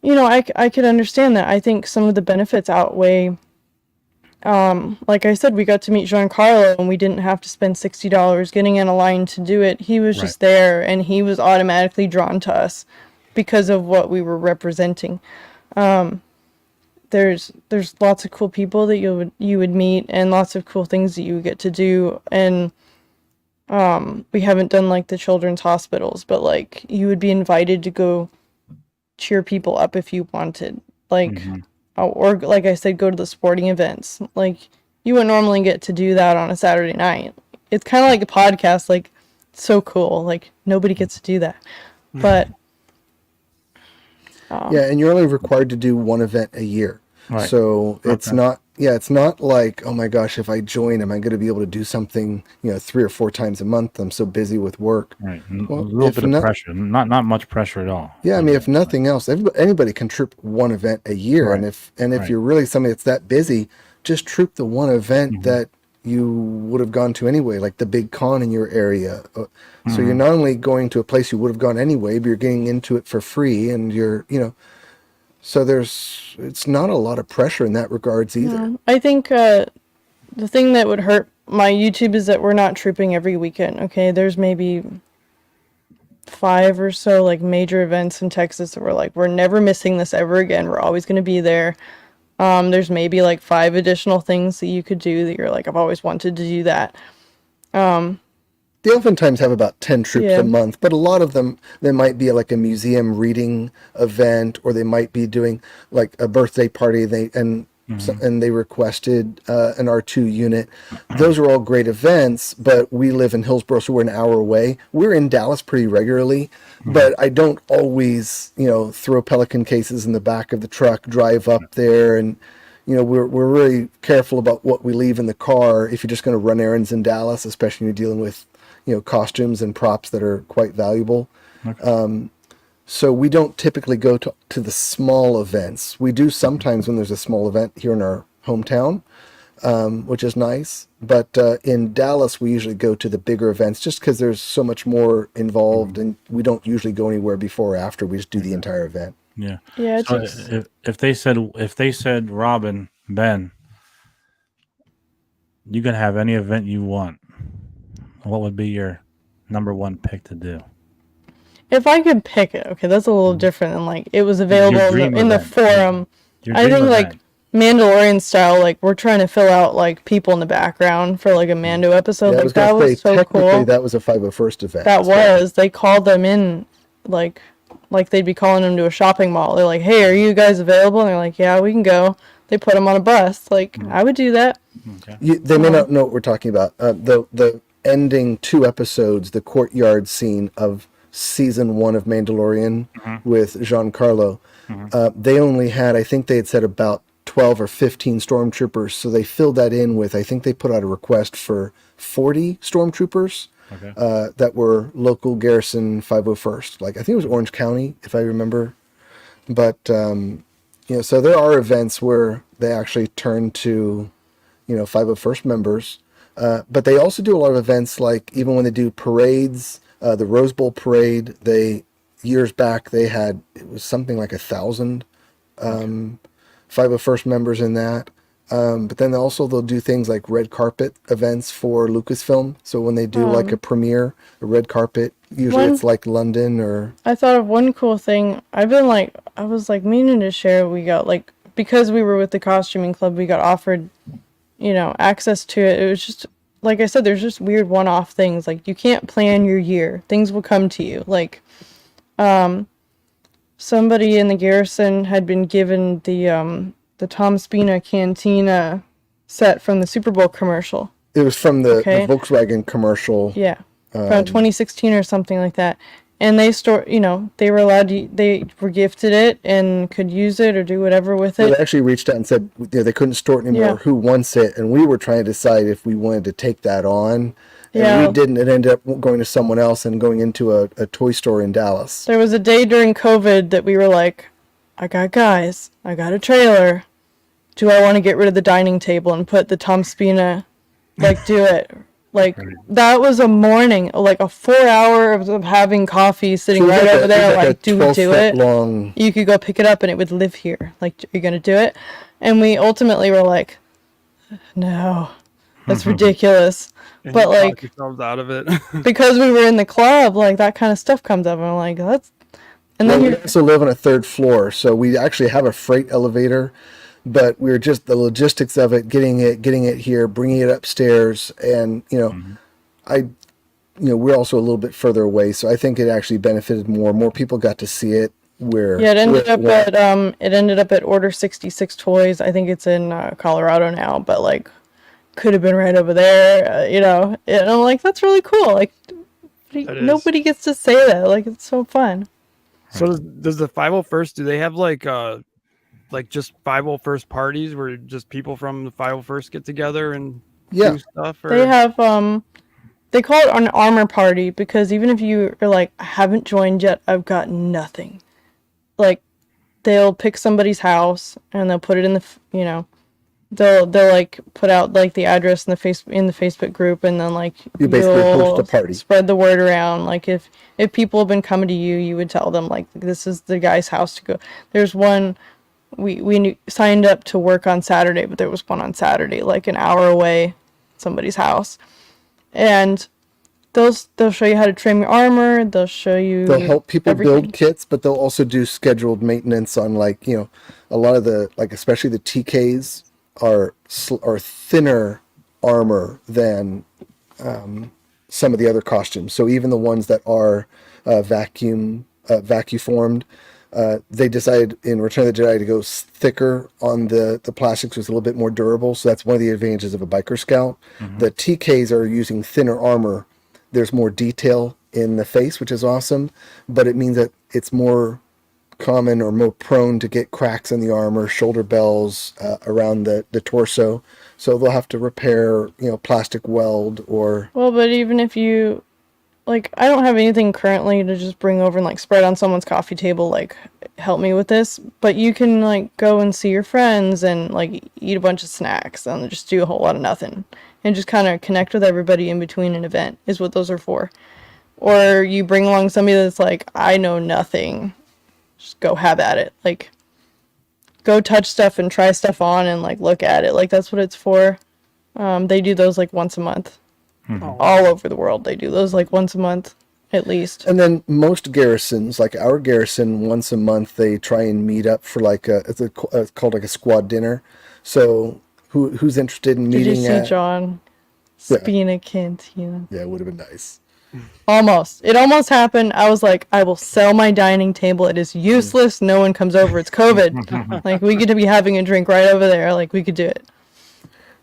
I could understand that. I think some of the benefits outweigh. Like I said, we got to meet Giancarlo and we didn't have to spend $60 getting in a line to do it. He was just there and he was automatically drawn to us because of what we were representing. There's lots of cool people that you would meet and lots of cool things that you would get to do, and we haven't done like the children's hospitals, but like you would be invited to go cheer people up if you wanted, like or like I said, go to the sporting events. Like you wouldn't normally get to do that on a Saturday night. It's kind of like a podcast, like so cool. Like nobody gets to do that, but yeah, and you're only required to do one event a year. Right. So it's not like, oh my gosh, if I join, am I going to be able to do something, 3 or 4 times a month? I'm so busy with work. Right. Well, a little bit of pressure, not much pressure at all. Yeah. I mean, if nothing else, anybody can troop one event a year. Right. And if you're really somebody that's that busy, just troop the one event that you would have gone to anyway, like the big con in your area. So you're not only going to a place you would have gone anyway, but you're getting into it for free, and you're, so it's not a lot of pressure in that regards either. I think the thing that would hurt my YouTube is that we're not trooping every weekend. Okay, there's maybe 5 or so like major events in Texas that we're never missing this ever again. We're always going to be there. There's maybe like 5 additional things that you could do that you're like, I've always wanted to do that. They oftentimes have about 10 troops a month, but a lot of them, there might be like a museum reading event, or they might be doing like a birthday party. And they requested an R2 unit. Those are all great events, but we live in Hillsborough, so we're an hour away. We're in Dallas pretty regularly, but I don't always, throw Pelican cases in the back of the truck, drive up there, and we're really careful about what we leave in the car if you're just going to run errands in Dallas, especially when you're dealing with costumes and props that are quite valuable. Okay. So we don't typically go to the small events. We do sometimes when there's a small event here in our hometown, which is nice. But in Dallas, we usually go to the bigger events just because there's so much more involved, and we don't usually go anywhere before or after. We just do the entire event. Yeah. Yeah. So if they said, Robin, Ben, you can have any event you want, what would be your number one pick to do? If I could pick it, okay, that's a little different than like it was available in the forum. I think like Mandalorian style, like we're trying to fill out like people in the background for like a Mando episode. Yeah, like that was so cool. That was a 501st event. That was. They called them in like they'd be calling them to a shopping mall. They're like, "Hey, are you guys available?" And they're like, "Yeah, we can go." They put them on a bus. Like I would do that. Okay. They may not know what we're talking about. The ending 2 episodes, the courtyard scene of season 1 of Mandalorian with Giancarlo. They only had, I think they had said about 12 or 15 stormtroopers, so they filled that in with, I think they put out a request for 40 stormtroopers that were local garrison 501st. Like I think it was Orange County, if I remember. But so there are events where they actually turn to 501st members, but they also do a lot of events, like even when they do parades. The Rose Bowl parade, years back, they had, it was something like 1,000 501st members in that. But then also they'll do things like red carpet events for Lucasfilm. So when they do like a premiere, a red carpet, usually it's like London or... I thought of one cool thing. I was meaning to share, we got because we were with the costuming club, we got offered, access to it. It was just... Like I said, there's just weird one-off things. Like, you can't plan your year. Things will come to you. Like, somebody in the garrison had been given the Tom Spina Cantina set from the Super Bowl commercial. It was from the Volkswagen commercial. Yeah, from 2016 or something like that. And they they were allowed to, they were gifted it and could use it or do whatever with it. They actually reached out and said they couldn't store it anymore. Who wants it? And we were trying to decide if we wanted to take that on. And we didn't. It ended up going to someone else and going into a toy store in Dallas. There was a day during COVID that we were like, I got a trailer. Do I want to get rid of the dining table and put the Tom Spina, do it? That was a morning, like a 4 hour of having coffee sitting right over there. Do we do it? Long... You could go pick it up and it would live here. Are you going to do it? And we ultimately were like, no, that's ridiculous. And but yourselves out of it. because we were in the club, that kind of stuff comes up. And I'm like, that's... And then we also live on a 3rd floor, so we actually have a freight elevator. But we're just the logistics of it, getting it here, bringing it upstairs, and we're also a little bit further away, so I think it actually benefited more. More people got to see it. It ended up at Order 66 Toys. I think it's in Colorado now, but could have been right over there, And I'm like, that's really cool. Nobody gets to say that. It's so fun. So does the 501st? Do they have just 501st parties where just people from the 501st get together and do stuff? Or? They have they call it an armor party because even if you are I haven't joined yet, I've got nothing. They'll pick somebody's house and they'll put it in the they'll like put out like the address in the Facebook group, and then like You basically host a party. Spread the word around. Like if people have been coming to you, you would tell them like this is the guy's house to go. There's one we signed up to work on Saturday, but there was one on Saturday like an hour away, somebody's house, and they'll show you how to trim your armor. They'll help people build kits, but they'll also do scheduled maintenance on like, you know, a lot of the, like, especially the TKs are thinner armor than some of the other costumes. So even the ones that are vacuum formed, they decided in Return of the Jedi to go thicker on the plastics, was a little bit more durable. So that's one of the advantages of a biker scout. The TKs are using thinner armor. There's more detail in the face, which is awesome, but it means that it's more common or more prone to get cracks in the armor, shoulder bells around the torso. So they'll have to repair, you know, plastic weld or... Well, but even if you... Like, I don't have anything currently to just bring over and, like, spread on someone's coffee table, like, help me with this. But you can, like, go and see your friends and, like, eat a bunch of snacks and just do a whole lot of nothing. And just kind of connect with everybody in between an event is what those are for. Or you bring along somebody that's like, I know nothing. Just go have at it. Like, go touch stuff and try stuff on and, like, look at it. Like, that's what it's for. They do those, like, once a month. All over the world they do those like once a month at least. And then most garrisons, like our garrison, once a month they try and meet up for like it's called like a squad dinner. So who's interested in meeting? Did you see John being a cantina? Yeah, it would have been nice. It almost happened. I was like, I will sell my dining table. It is useless. No one comes over. It's COVID. Like, we get to be having a drink right over there. Like, we could do it.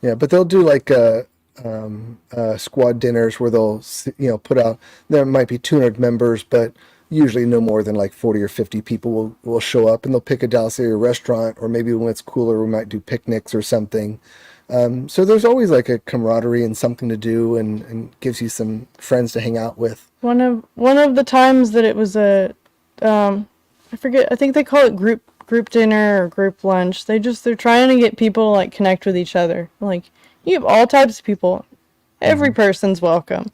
Yeah, but they'll do like squad dinners where they'll, you know, put out, there might be 200 members, but usually no more than like 40 or 50 people will show up, and they'll pick a Dallas area restaurant, or maybe when it's cooler, we might do picnics or something. So there's always like a camaraderie and something to do, and gives you some friends to hang out with. One of the times that it was I forget, I think they call it group dinner or group lunch. They're trying to get people to like connect with each other. Like, you have all types of people. Every person's welcome.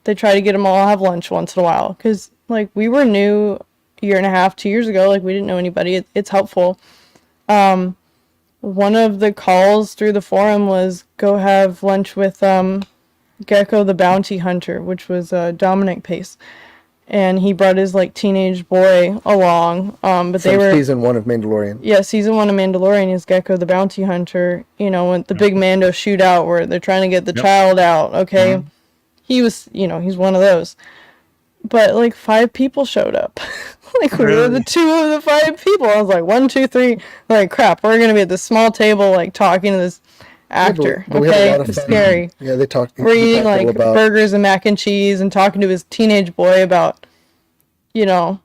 They try to get them all to have lunch once in a while. Because, like, we were new a year and a half, 2 years ago. Like, we didn't know anybody. It's helpful. One of the calls through the forum was go have lunch with Gecko the Bounty Hunter, which was Dominic Pace. And he brought his, like, teenage boy along. But they were... season 1 of Mandalorian. Yeah, season 1 of Mandalorian is Gecko the Bounty Hunter. You know, when the big Mando shootout where they're trying to get the child out, okay? He was, you know, he's one of those. But, like, 5 people showed up. Like, we were the 2 of the 5 people. I was like, 1, 2, 3. Like, crap, we're going to be at this small table, like, talking to this actor. But we had a lot of It's fun. scary. Yeah, they talked. We're eating like burgers and mac and cheese and talking to his teenage boy about, you know,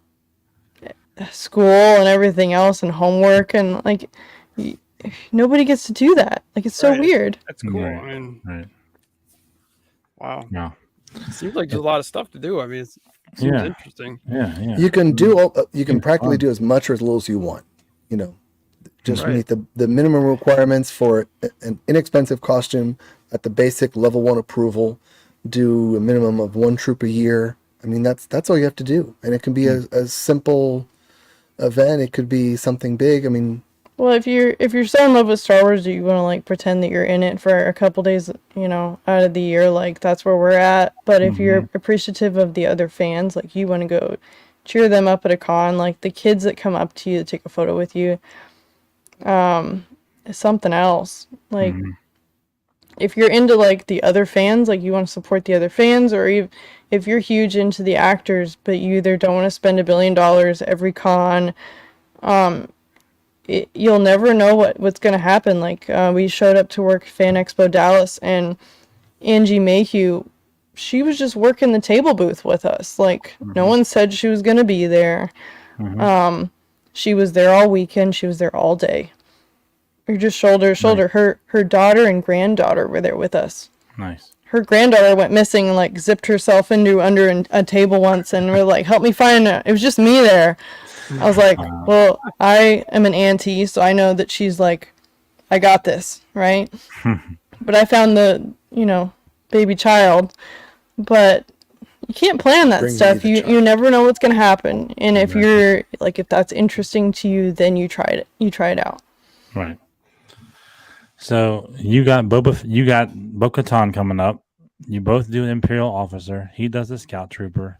school and everything else and homework, and like nobody gets to do that. Like, it's so weird. That's cool. Right. I mean, Right. wow. Yeah. It seems like there's a lot of stuff to do. I mean, it seems interesting. Yeah. You can do you can practically do as much or as little as you want. You know, just meet the minimum requirements for an inexpensive costume at the basic level 1 approval. Do a minimum of 1 troop a year. I mean, that's all you have to do, and it can be a simple event. It could be something big. I mean, well, if you're so in love with Star Wars, you want to like pretend that you're in it for a couple days, you know, out of the year. Like, that's where we're at. But if you're appreciative of the other fans, like, you want to go cheer them up at a con, like the kids that come up to you to take a photo with you, is something else. Like, if you're into like the other fans, like you want to support the other fans, or if you're huge into the actors, but you either don't want to spend $1 billion every con, you'll never know what's going to happen. Like, we showed up to work Fan Expo Dallas, and Angie Mayhew, she was just working the table booth with us. Like, no one said she was going to be there. She was there all weekend. She was there all day. Or just shoulder to shoulder. Her daughter and granddaughter were there with us. Nice. Her granddaughter went missing and like zipped herself under a table once, and we're like, help me find her. It was just me there. I was like, well, I am an auntie, so I know that she's like I got this, right? But I found the, baby child. But you can't plan that stuff. You never know what's going to happen. And if you're, like, if that's interesting to you, then you try it. You try it out. Right. So you got Bo-Katan coming up. You both do an Imperial officer. He does the Scout Trooper.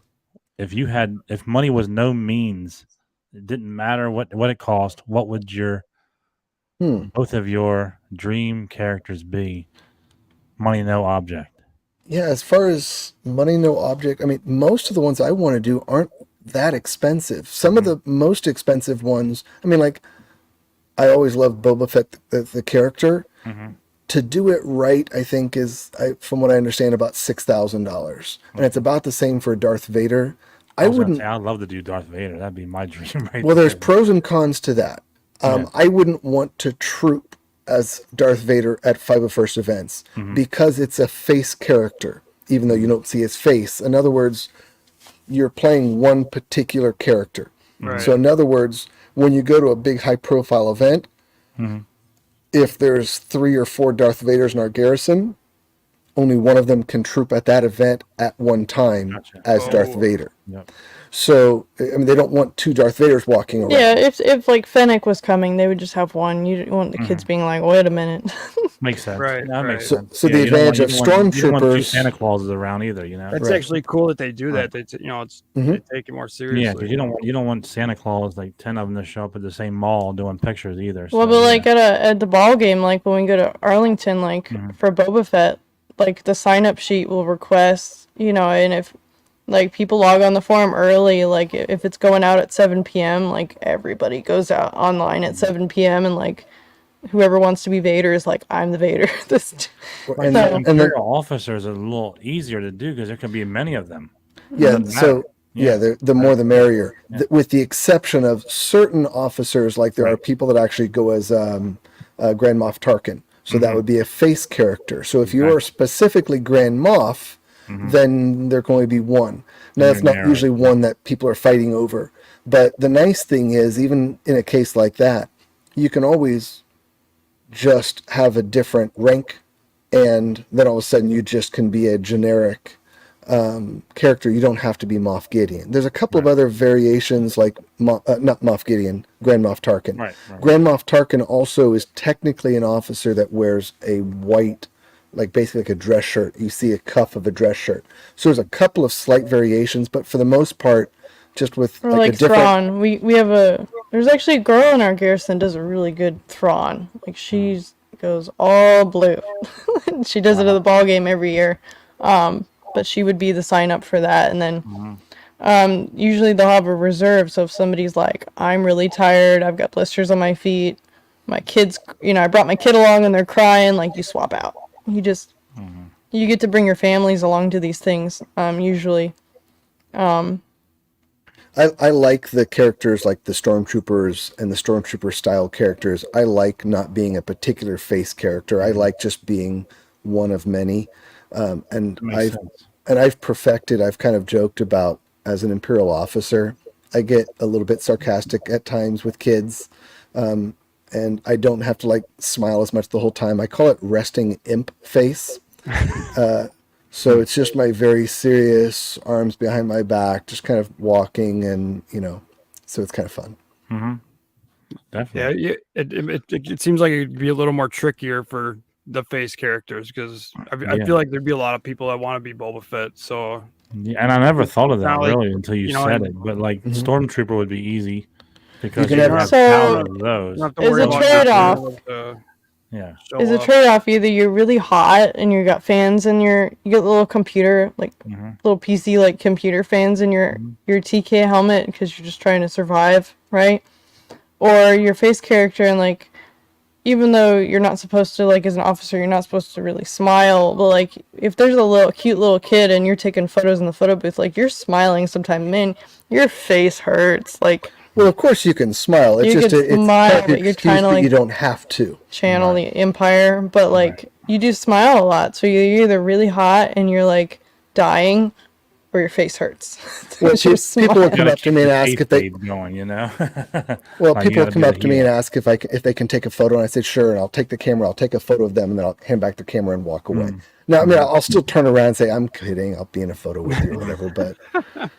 If money was no means, it didn't matter what it cost, what would your both of your dream characters be? Money, no object. Yeah, as far as money, no object, I mean, most of the ones I want to do aren't that expensive. Some of the most expensive ones, I mean, like, I always loved Boba Fett, the character. To do it right, I think from what I understand, about $6,000, and it's about the same for Darth Vader. I'd love to do Darth Vader. That'd be my dream, right? Well, there's pros and cons to that. I wouldn't want to troop as Darth Vader at 501st events because it's a face character, even though you don't see his face. In other words, you're playing one particular character. Right. So in other words, when you go to a big high profile event, if there's 3 or 4 Darth Vaders in our garrison, only one of them can troop at that event at one time as Darth Vader. Yep. So, I mean, they don't want 2 Darth Vaders walking around. Yeah, if like Fennec was coming, they would just have one. You don't want the kids being like, wait a minute. Makes sense. Right, That makes So, sense. so the advantage of You don't want 2 stormtroopers. Santa Clauses around either, That's actually cool that they do that. They, they take it more seriously. Yeah, because you don't want Santa Claus, like 10 of them, to show up at the same mall doing pictures either. Well, but like at the ball game, like when we go to Arlington, like for Boba Fett, like the sign up sheet will request, and if like people log on the forum early, like if it's going out at 7 p.m., like everybody goes out online at 7 p.m. and like whoever wants to be Vader is like, I'm the Vader. And the Imperial officers are a little easier to do because there can be many of them. Yeah, so the more the merrier. With the exception of certain officers, like there are people that actually go as Grand Moff Tarkin. So that would be a face character. So if you are specifically Grand Moff, then there can only be one. Now, that's not usually one that people are fighting over. But the nice thing is, even in a case like that, you can always just have a different rank, and then all of a sudden you just can be a generic character. You don't have to be Moff Gideon. There's a couple of other variations, like not Moff Gideon, Grand Moff Tarkin. Right. Grand Moff Tarkin also is technically an officer that wears a white, like basically like a dress shirt. You see a cuff of a dress shirt. So there's a couple of slight variations, but for the most part, just with or like a different. Thrawn, we have there's actually a girl in our garrison that does a really good Thrawn. Like she goes all blue. She does it at the ball game every year. But she would be the sign up for that, and then usually they'll have a reserve. So if somebody's like, I'm really tired, I've got blisters on my feet, my kids, I brought my kid along and they're crying, like you swap out. You just you get to bring your families along to these things. Usually, I like the characters, like the stormtroopers and the stormtrooper style characters. I like not being a particular face character. I like just being one of many. And I've perfected, I've kind of joked about, as an Imperial officer, I get a little bit sarcastic at times with kids. And I don't have to like smile as much the whole time. I call it resting imp face. So it's just my very serious, arms behind my back, just kind of walking, and so it's kind of fun. Definitely. Yeah, it seems like it'd be a little more trickier for the face characters, because I feel like there'd be a lot of people that want to be Boba Fett. So and I never thought of that really until you know, said it. But like Stormtrooper would be easy because you you can have So- of those. you don't have to Is worry a about trade-off. not being able to Yeah. show is a up. trade-off. Either you're really hot and you got fans in you got little computer, like little PC like computer fans in your TK helmet because you're just trying to survive, right? Or your face character, and like even though you're not supposed to, like as an officer, you're not supposed to really smile, but like if there's a cute little kid and you're taking photos in the photo booth, like you're smiling sometimes, man, your face hurts. Like, Well, of course you can smile. It's You just can it's smile, kind of but you're excuse, trying to, but like, you don't have to. channel the Empire, but like you do smile a lot, so you're either really hot and you're like dying, or your face hurts. Well, You're people will come Gotta up to keep me and the ask if they. kayfabe going, you know. Well, Like, you people gotta come be up the to me and heel. ask if they can take a photo, and I said sure, and I'll take the camera, I'll take a photo of them, and then I'll hand back the camera and walk away. Now, I mean, I'll still turn around and say I'm kidding, I'll be in a photo with you or whatever, but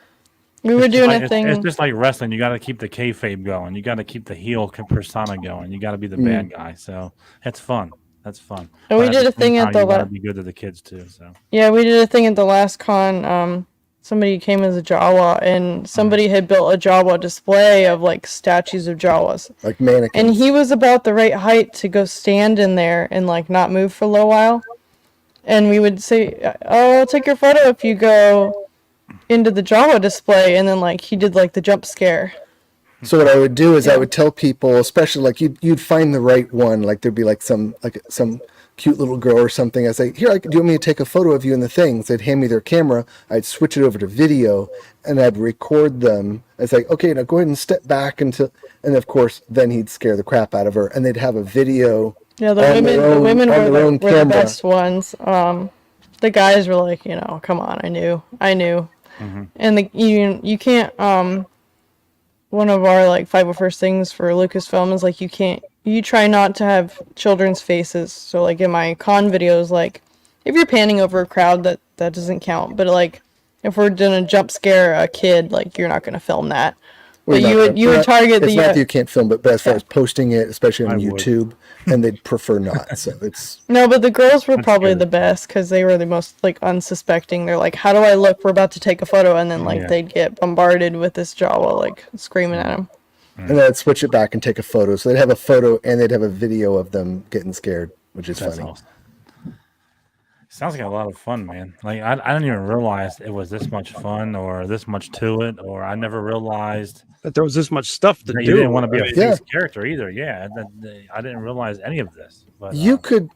We were doing a It's thing. just like wrestling. You got to keep the kayfabe going. You got to keep the heel persona going. You got to be the bad guy. So it's fun. That's fun. And But we at did the a same thing at time, the you want to be good to the kids too. So Yeah, we did a thing at the last con. Somebody came as a Jawa, and somebody had built a Jawa display of like statues of Jawas. like mannequins. And he was about the right height to go stand in there and like not move for a little while. And we would say, "Oh, I'll take your photo if you go into the Jawa display." And then like he did like the jump scare. So what I would do is I Yeah. would tell people, especially like you'd find the right one, like there'd be like some cute little girl or something. I'd say, here, do you want me to take a photo of you in the thing? So they'd hand me their camera. I'd switch it over to video, and I'd record them. I'd say, okay, now go ahead and step back until, and of course, then he'd scare the crap out of her, and they'd have a video. Yeah, the on their own- women on were their own the camera. best ones. The guys were like, come on, I knew. And you can't. One of our like 501st things for Lucasfilm is like you try not to have children's faces. So like in my con videos, like if you're panning over a crowd, that doesn't count. But like if we're gonna jump scare a kid, like you're not gonna film that. Well, But you would target it's the. not that you can't film, but as far as posting it, especially on I would. YouTube, and they'd prefer not. So it's No, but the girls were probably good. the best because they were the most like unsuspecting. They're like, "How do I look? We're about to take a photo," and then like Yeah. they'd get bombarded with this Jawa like screaming at them. and then I'd switch it back and take a photo. So they'd have a photo and they'd have a video of them getting scared, which is that's funny. awesome. Sounds like a lot of fun, man. Like I didn't even realize it was this much fun or this much to it, or I never realized That there was this much stuff to that do. you didn't want to be a I mean, Yeah. face character either. Yeah, I didn't realize any of this. But You could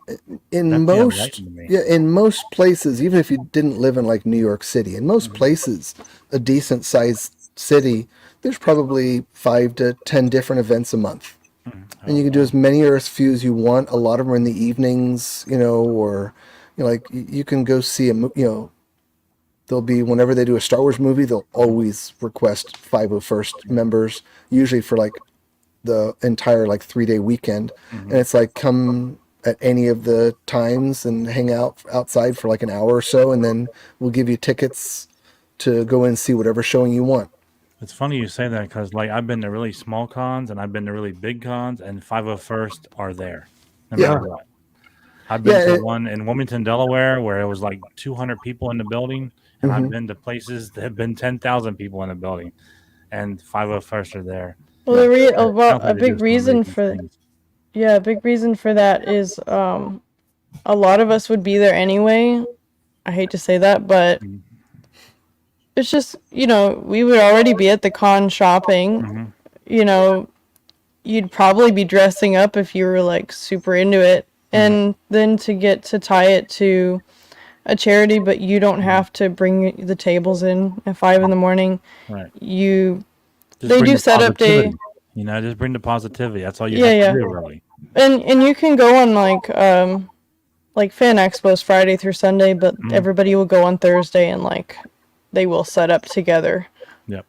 in That's most enlightening to me. in most places, even if you didn't live in like New York City, in most places, a decent sized city, there's probably 5 to 10 different events a month. And you can do as many or as few as you want. A lot of them are in the evenings, or like you can go see there'll be, whenever they do a Star Wars movie, they'll always request 501st members, usually for like the entire like 3-day weekend. And it's like, come at any of the times and hang out outside for like an hour or so, and then we'll give you tickets to go in and see whatever showing you want. It's funny you say that because like I've been to really small cons and I've been to really big cons, and 501st are there no Yeah. matter what. I've been Yeah, to one in Wilmington, Delaware, where it was like 200 people in the building, and I've been to places that have been 10,000 people in the building, and 501st are there. Well, Sounds like a they do big some reason amazing for things. a big reason for that is a lot of us would be there anyway. I hate to say that, but it's just we would already be at the con shopping. You'd probably be dressing up if you were like super into it, and then to get to tie it to a charity, but you don't have to bring the tables in at 5 a.m. Right. You Just They bring do the setup day. positivity. Just bring the positivity. That's all you Yeah, have yeah. to do, really. and you can go on like fan expos Friday through Sunday, but everybody will go on Thursday and like they will set up together. Yep.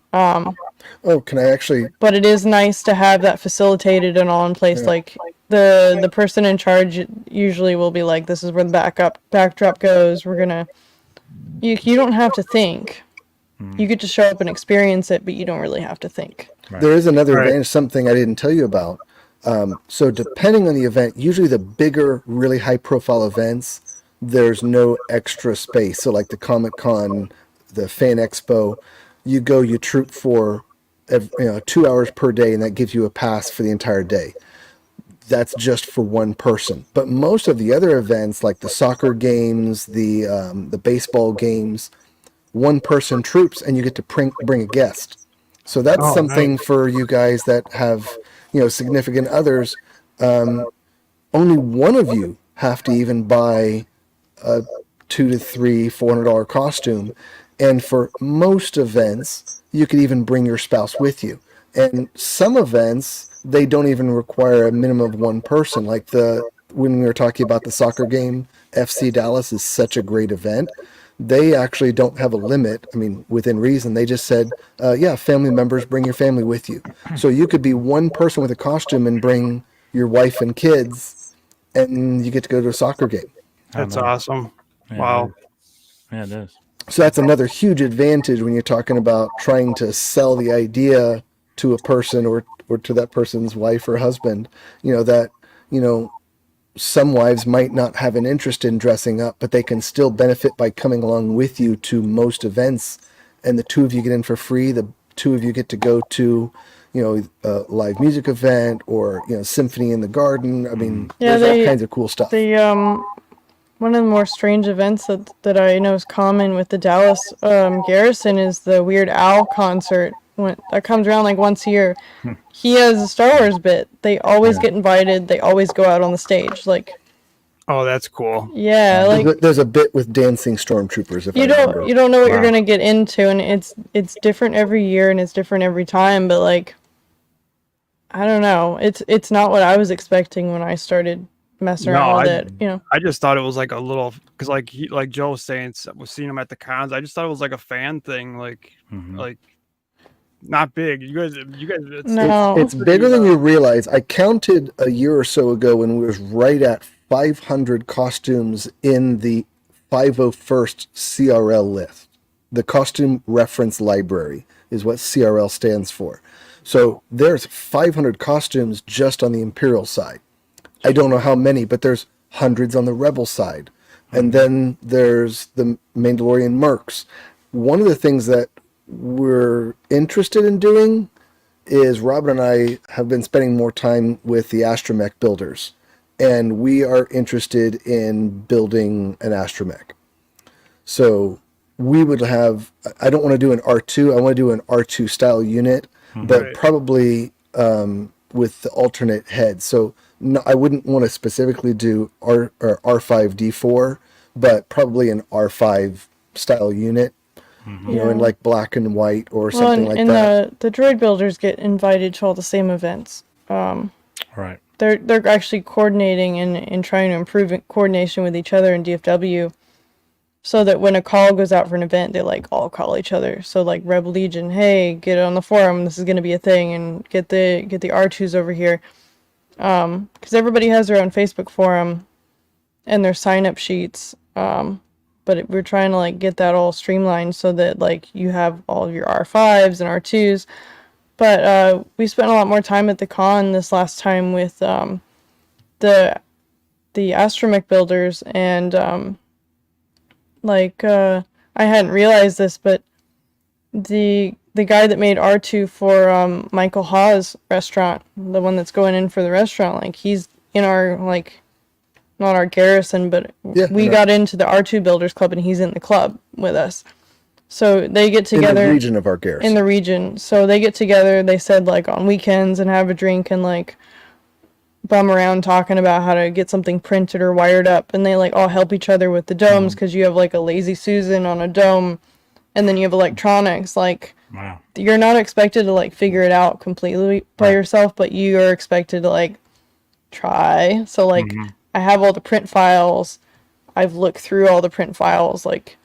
Oh, can I actually? But it is nice to have that facilitated and all in place. Yeah. Like the person in charge usually will be like, "This is where the backdrop goes. We're gonna." You don't have to think. You get to show up and experience it, but you don't really have to think. Right. There is another Right. advantage, something I didn't tell you about. So depending on the event, usually the bigger, really high-profile events, there's no extra space. So like the Comic-Con, the Fan Expo, you troop for 2 hours per day, and that gives you a pass for the entire day. That's just for one person. But most of the other events, like the soccer games, the baseball games, one person troops, and you get to bring a guest. So that's something for you guys that have significant others. Only one of you have to even buy a $200 to $400 costume, and for most events you could even bring your spouse with you. And some events they don't even require a minimum of one person. Like when we were talking about the soccer game, FC Dallas is such a great event. they actually don't have a limit. I mean, within reason, they just said, yeah, family members, bring your family with you. So you could be one person with a costume and bring your wife and kids, and you get to go to a soccer game. That's awesome. Yeah, Wow. Yeah, it is. So that's another huge advantage when you're talking about trying to sell the idea to a person or to that person's wife or husband, that, some wives might not have an interest in dressing up, but they can still benefit by coming along with you to most events. And the two of you get in for free. The two of you get to go to, a live music event or, symphony in the garden. I mean, there's all kinds of cool stuff. One of the more strange events that I know is common with the Dallas Garrison is the Weird Al concert. That comes around like once a year. He has a Star Wars bit. They always get invited. They always go out on the stage. Like, oh, that's cool. Yeah, like there's a bit with dancing stormtroopers. You don't know what you're gonna get into, and it's different every year and it's different every time. But like, I don't know. It's not what I was expecting when I started messing around with it. I just thought it was like a little, because like Joe was saying, was seeing him at the cons. I just thought it was like a fan thing, like not big. You guys, it's bigger than you realize. I counted a year or so ago when we was right at 500 costumes in the 501st CRL list. The Costume Reference Library is what CRL stands for. So there's 500 costumes just on the Imperial side. I don't know how many, but there's hundreds on the Rebel side. And then there's the Mandalorian Mercs. One of the things that we're interested in doing is Robin and I have been spending more time with the astromech builders. And we are interested in building an astromech. So we would have, I don't want to do an R2, I want to do an R2 style unit, but probably with the alternate head. So no, I wouldn't want to specifically do R5D4, but probably an R5 style unit, in like black and white or something like that. And the droid builders get invited to all the same events. Right. They're actually coordinating and trying to improve coordination with each other in DFW, so that when a call goes out for an event, they like all call each other. So like Rebel Legion, hey, get on the forum. This is going to be a thing, and get the R2s over here. Because everybody has their own Facebook forum and their sign-up sheets. But we're trying to like get that all streamlined so that like you have all of your R5s and R2s. But we spent a lot more time at the con this last time with the astromech builders, and I hadn't realized this, but the guy that made R2 for Michael Hawes' restaurant, the one that's going in for the restaurant, like he's in our like, not our garrison, but we got into the R2 Builders Club, and he's in the club with us. So they get together in the region of our garrison. In the region, so they get together. They said like on weekends and have a drink and like bum around talking about how to get something printed or wired up, and they like all help each other with the domes, because you have like a Lazy Susan on a dome, and then you have electronics. Like, wow. You're not expected to like figure it out completely by yourself, but you are expected to like try. So like I have all the print files. I've looked through all the print files, like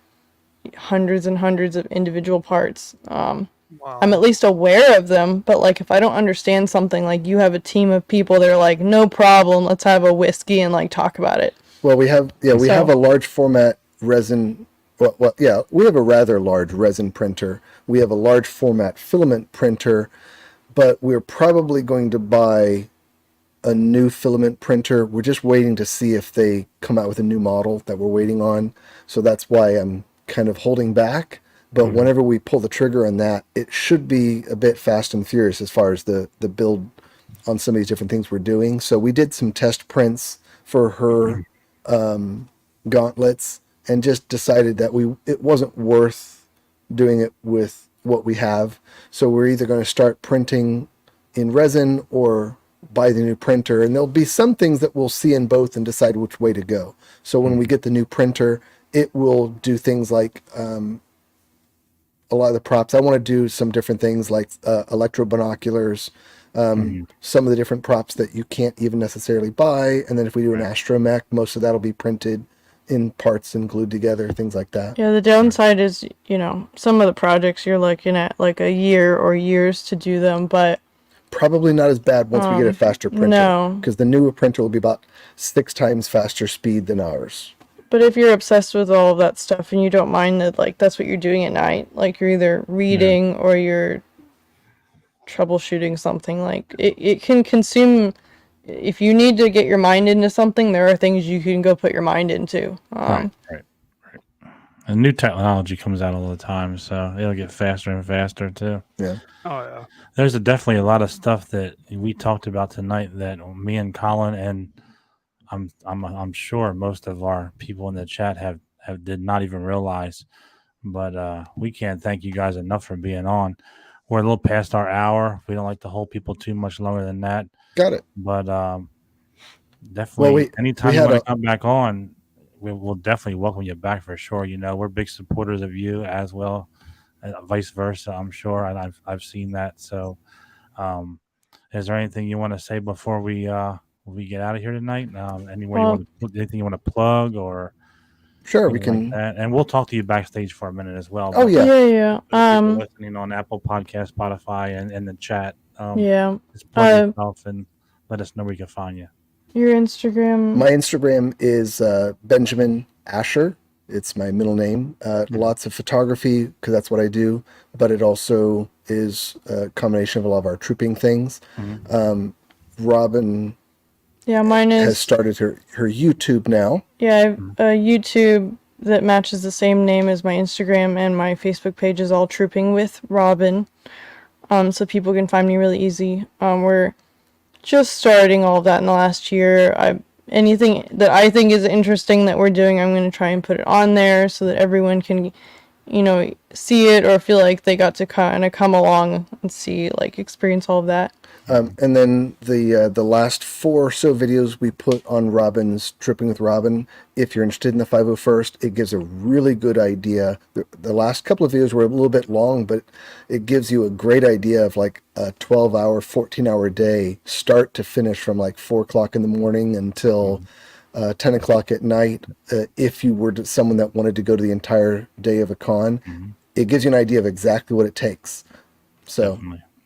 hundreds and hundreds of individual parts. I'm at least aware of them, but like if I don't understand something, like you have a team of people that are like, no problem, let's have a whiskey and like talk about it. Well, we have a large format resin. We have a rather large resin printer. We have a large format filament printer, but we're probably going to buy a new filament printer. We're just waiting to see if they come out with a new model that we're waiting on. So that's why I'm kind of holding back. But whenever we pull the trigger on that, it should be a bit fast and furious as far as the build on some of these different things we're doing. So we did some test prints for her gauntlets, and just decided that it wasn't worth doing it with what we have. So we're either going to start printing in resin or buy the new printer. And there'll be some things that we'll see in both and decide which way to go. So when we get the new printer, it will do things like a lot of the props. I want to do some different things like electro binoculars, some of the different props that you can't even necessarily buy. And then if we do an astromech, most of that will be printed in parts and glued together, things like that. Yeah, the downside is, some of the projects you're looking at like a year or years to do them, but probably not as bad once we get a faster printer. No. Because the newer printer will be about 6 times faster speed than ours. But if you're obsessed with all of that stuff and you don't mind that, like, that's what you're doing at night, like you're either reading or you're troubleshooting something, like it can consume. If you need to get your mind into something, there are things you can go put your mind into. Right. And new technology comes out all the time, so it'll get faster and faster too. Yeah. Oh yeah. There's definitely a lot of stuff that we talked about tonight that me and Colin and I'm sure most of our people in the chat have did not even realize. But we can't thank you guys enough for being on. We're a little past our hour. We don't like to hold people too much longer than that. Got it. But definitely, anytime you want to come back on, we'll definitely welcome you back for sure. We're big supporters of you as well, vice versa. I'm sure, and I've seen that. So, is there anything you want to say before we get out of here tonight? Anything you want to plug or? Sure, we can. Like that. And we'll talk to you backstage for a minute as well. Oh yeah, yeah. Listening on Apple Podcast, Spotify, and in the chat. Just plug yourself and let us know where we can find you. Your Instagram. My Instagram is Benjamin Asher. It's my middle name. Lots of photography because that's what I do, but it also is a combination of a lot of our trooping things. Mm-hmm. Robin. Yeah, mine has started her YouTube now. Yeah, I have a YouTube that matches the same name as my Instagram, and my Facebook page is all Trooping with Robin. So people can find me really easy. We're just starting all of that in the last year. Anything that I think is interesting that we're doing, I'm going to try and put it on there so that everyone can, see it or feel like they got to kind of come along and see, like, experience all of that. And then the last 4 or so videos we put on Robin's Tripping with Robin. If you're interested in the 501st, it gives a really good idea. The last couple of videos were a little bit long, but it gives you a great idea of like a 12-hour, 14-hour day, start to finish, from like 4 o'clock in the morning until 10 o'clock at night. If you were someone that wanted to go to the entire day of a con, it gives you an idea of exactly what it takes. So.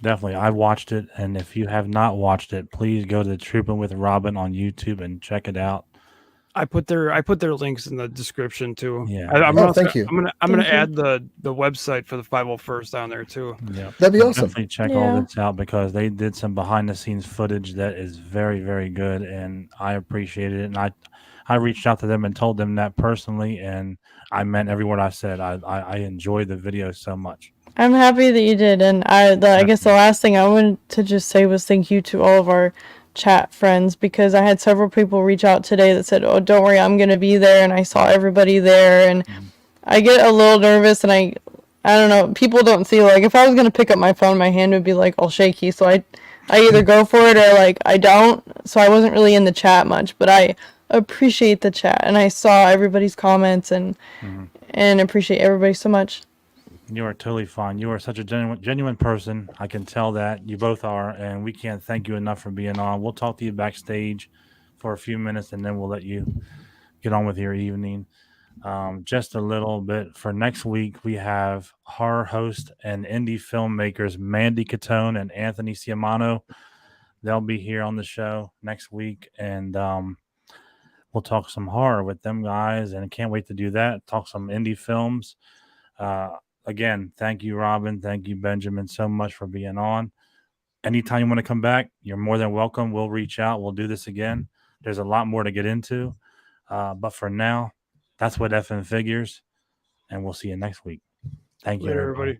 Definitely. I watched it, and if you have not watched it, please go to Trooping with Robin on YouTube and check it out. I put their links in the description too. Yeah. Thank you. I'm gonna add the website for the 501st down there too. Yeah. That'd be awesome. Definitely check all this out because they did some behind the scenes footage that is very, very good, and I appreciated it. And I reached out to them and told them that personally, and I meant every word I said. I enjoyed the video so much. I'm happy that you did, and I guess the last thing I wanted to just say was thank you to all of our chat friends, because I had several people reach out today that said, "Oh, don't worry, I'm going to be there," and I saw everybody there, and I get a little nervous, and I don't know, people don't see, like, if I was going to pick up my phone, my hand would be like all shaky, so I either go for it or like I don't, so I wasn't really in the chat much, but I appreciate the chat, and I saw everybody's comments and appreciate everybody so much. You are totally fine. You are such a genuine person. I can tell that you both are, and we can't thank you enough for being on. We'll talk to you backstage for a few minutes, and then we'll let you get on with your evening. Just a little bit for next week, we have horror host and indie filmmakers Mandy Catone and Anthony Ciamano. They'll be here on the show next week, and we'll talk some horror with them guys, and I can't wait to do that. Talk some indie films. Again, thank you, Robin. Thank you, Benjamin, so much for being on. Anytime you want to come back, you're more than welcome. We'll reach out. We'll do this again. There's a lot more to get into. But for now, that's what FN figures. And we'll see you next week. Thank you, everybody.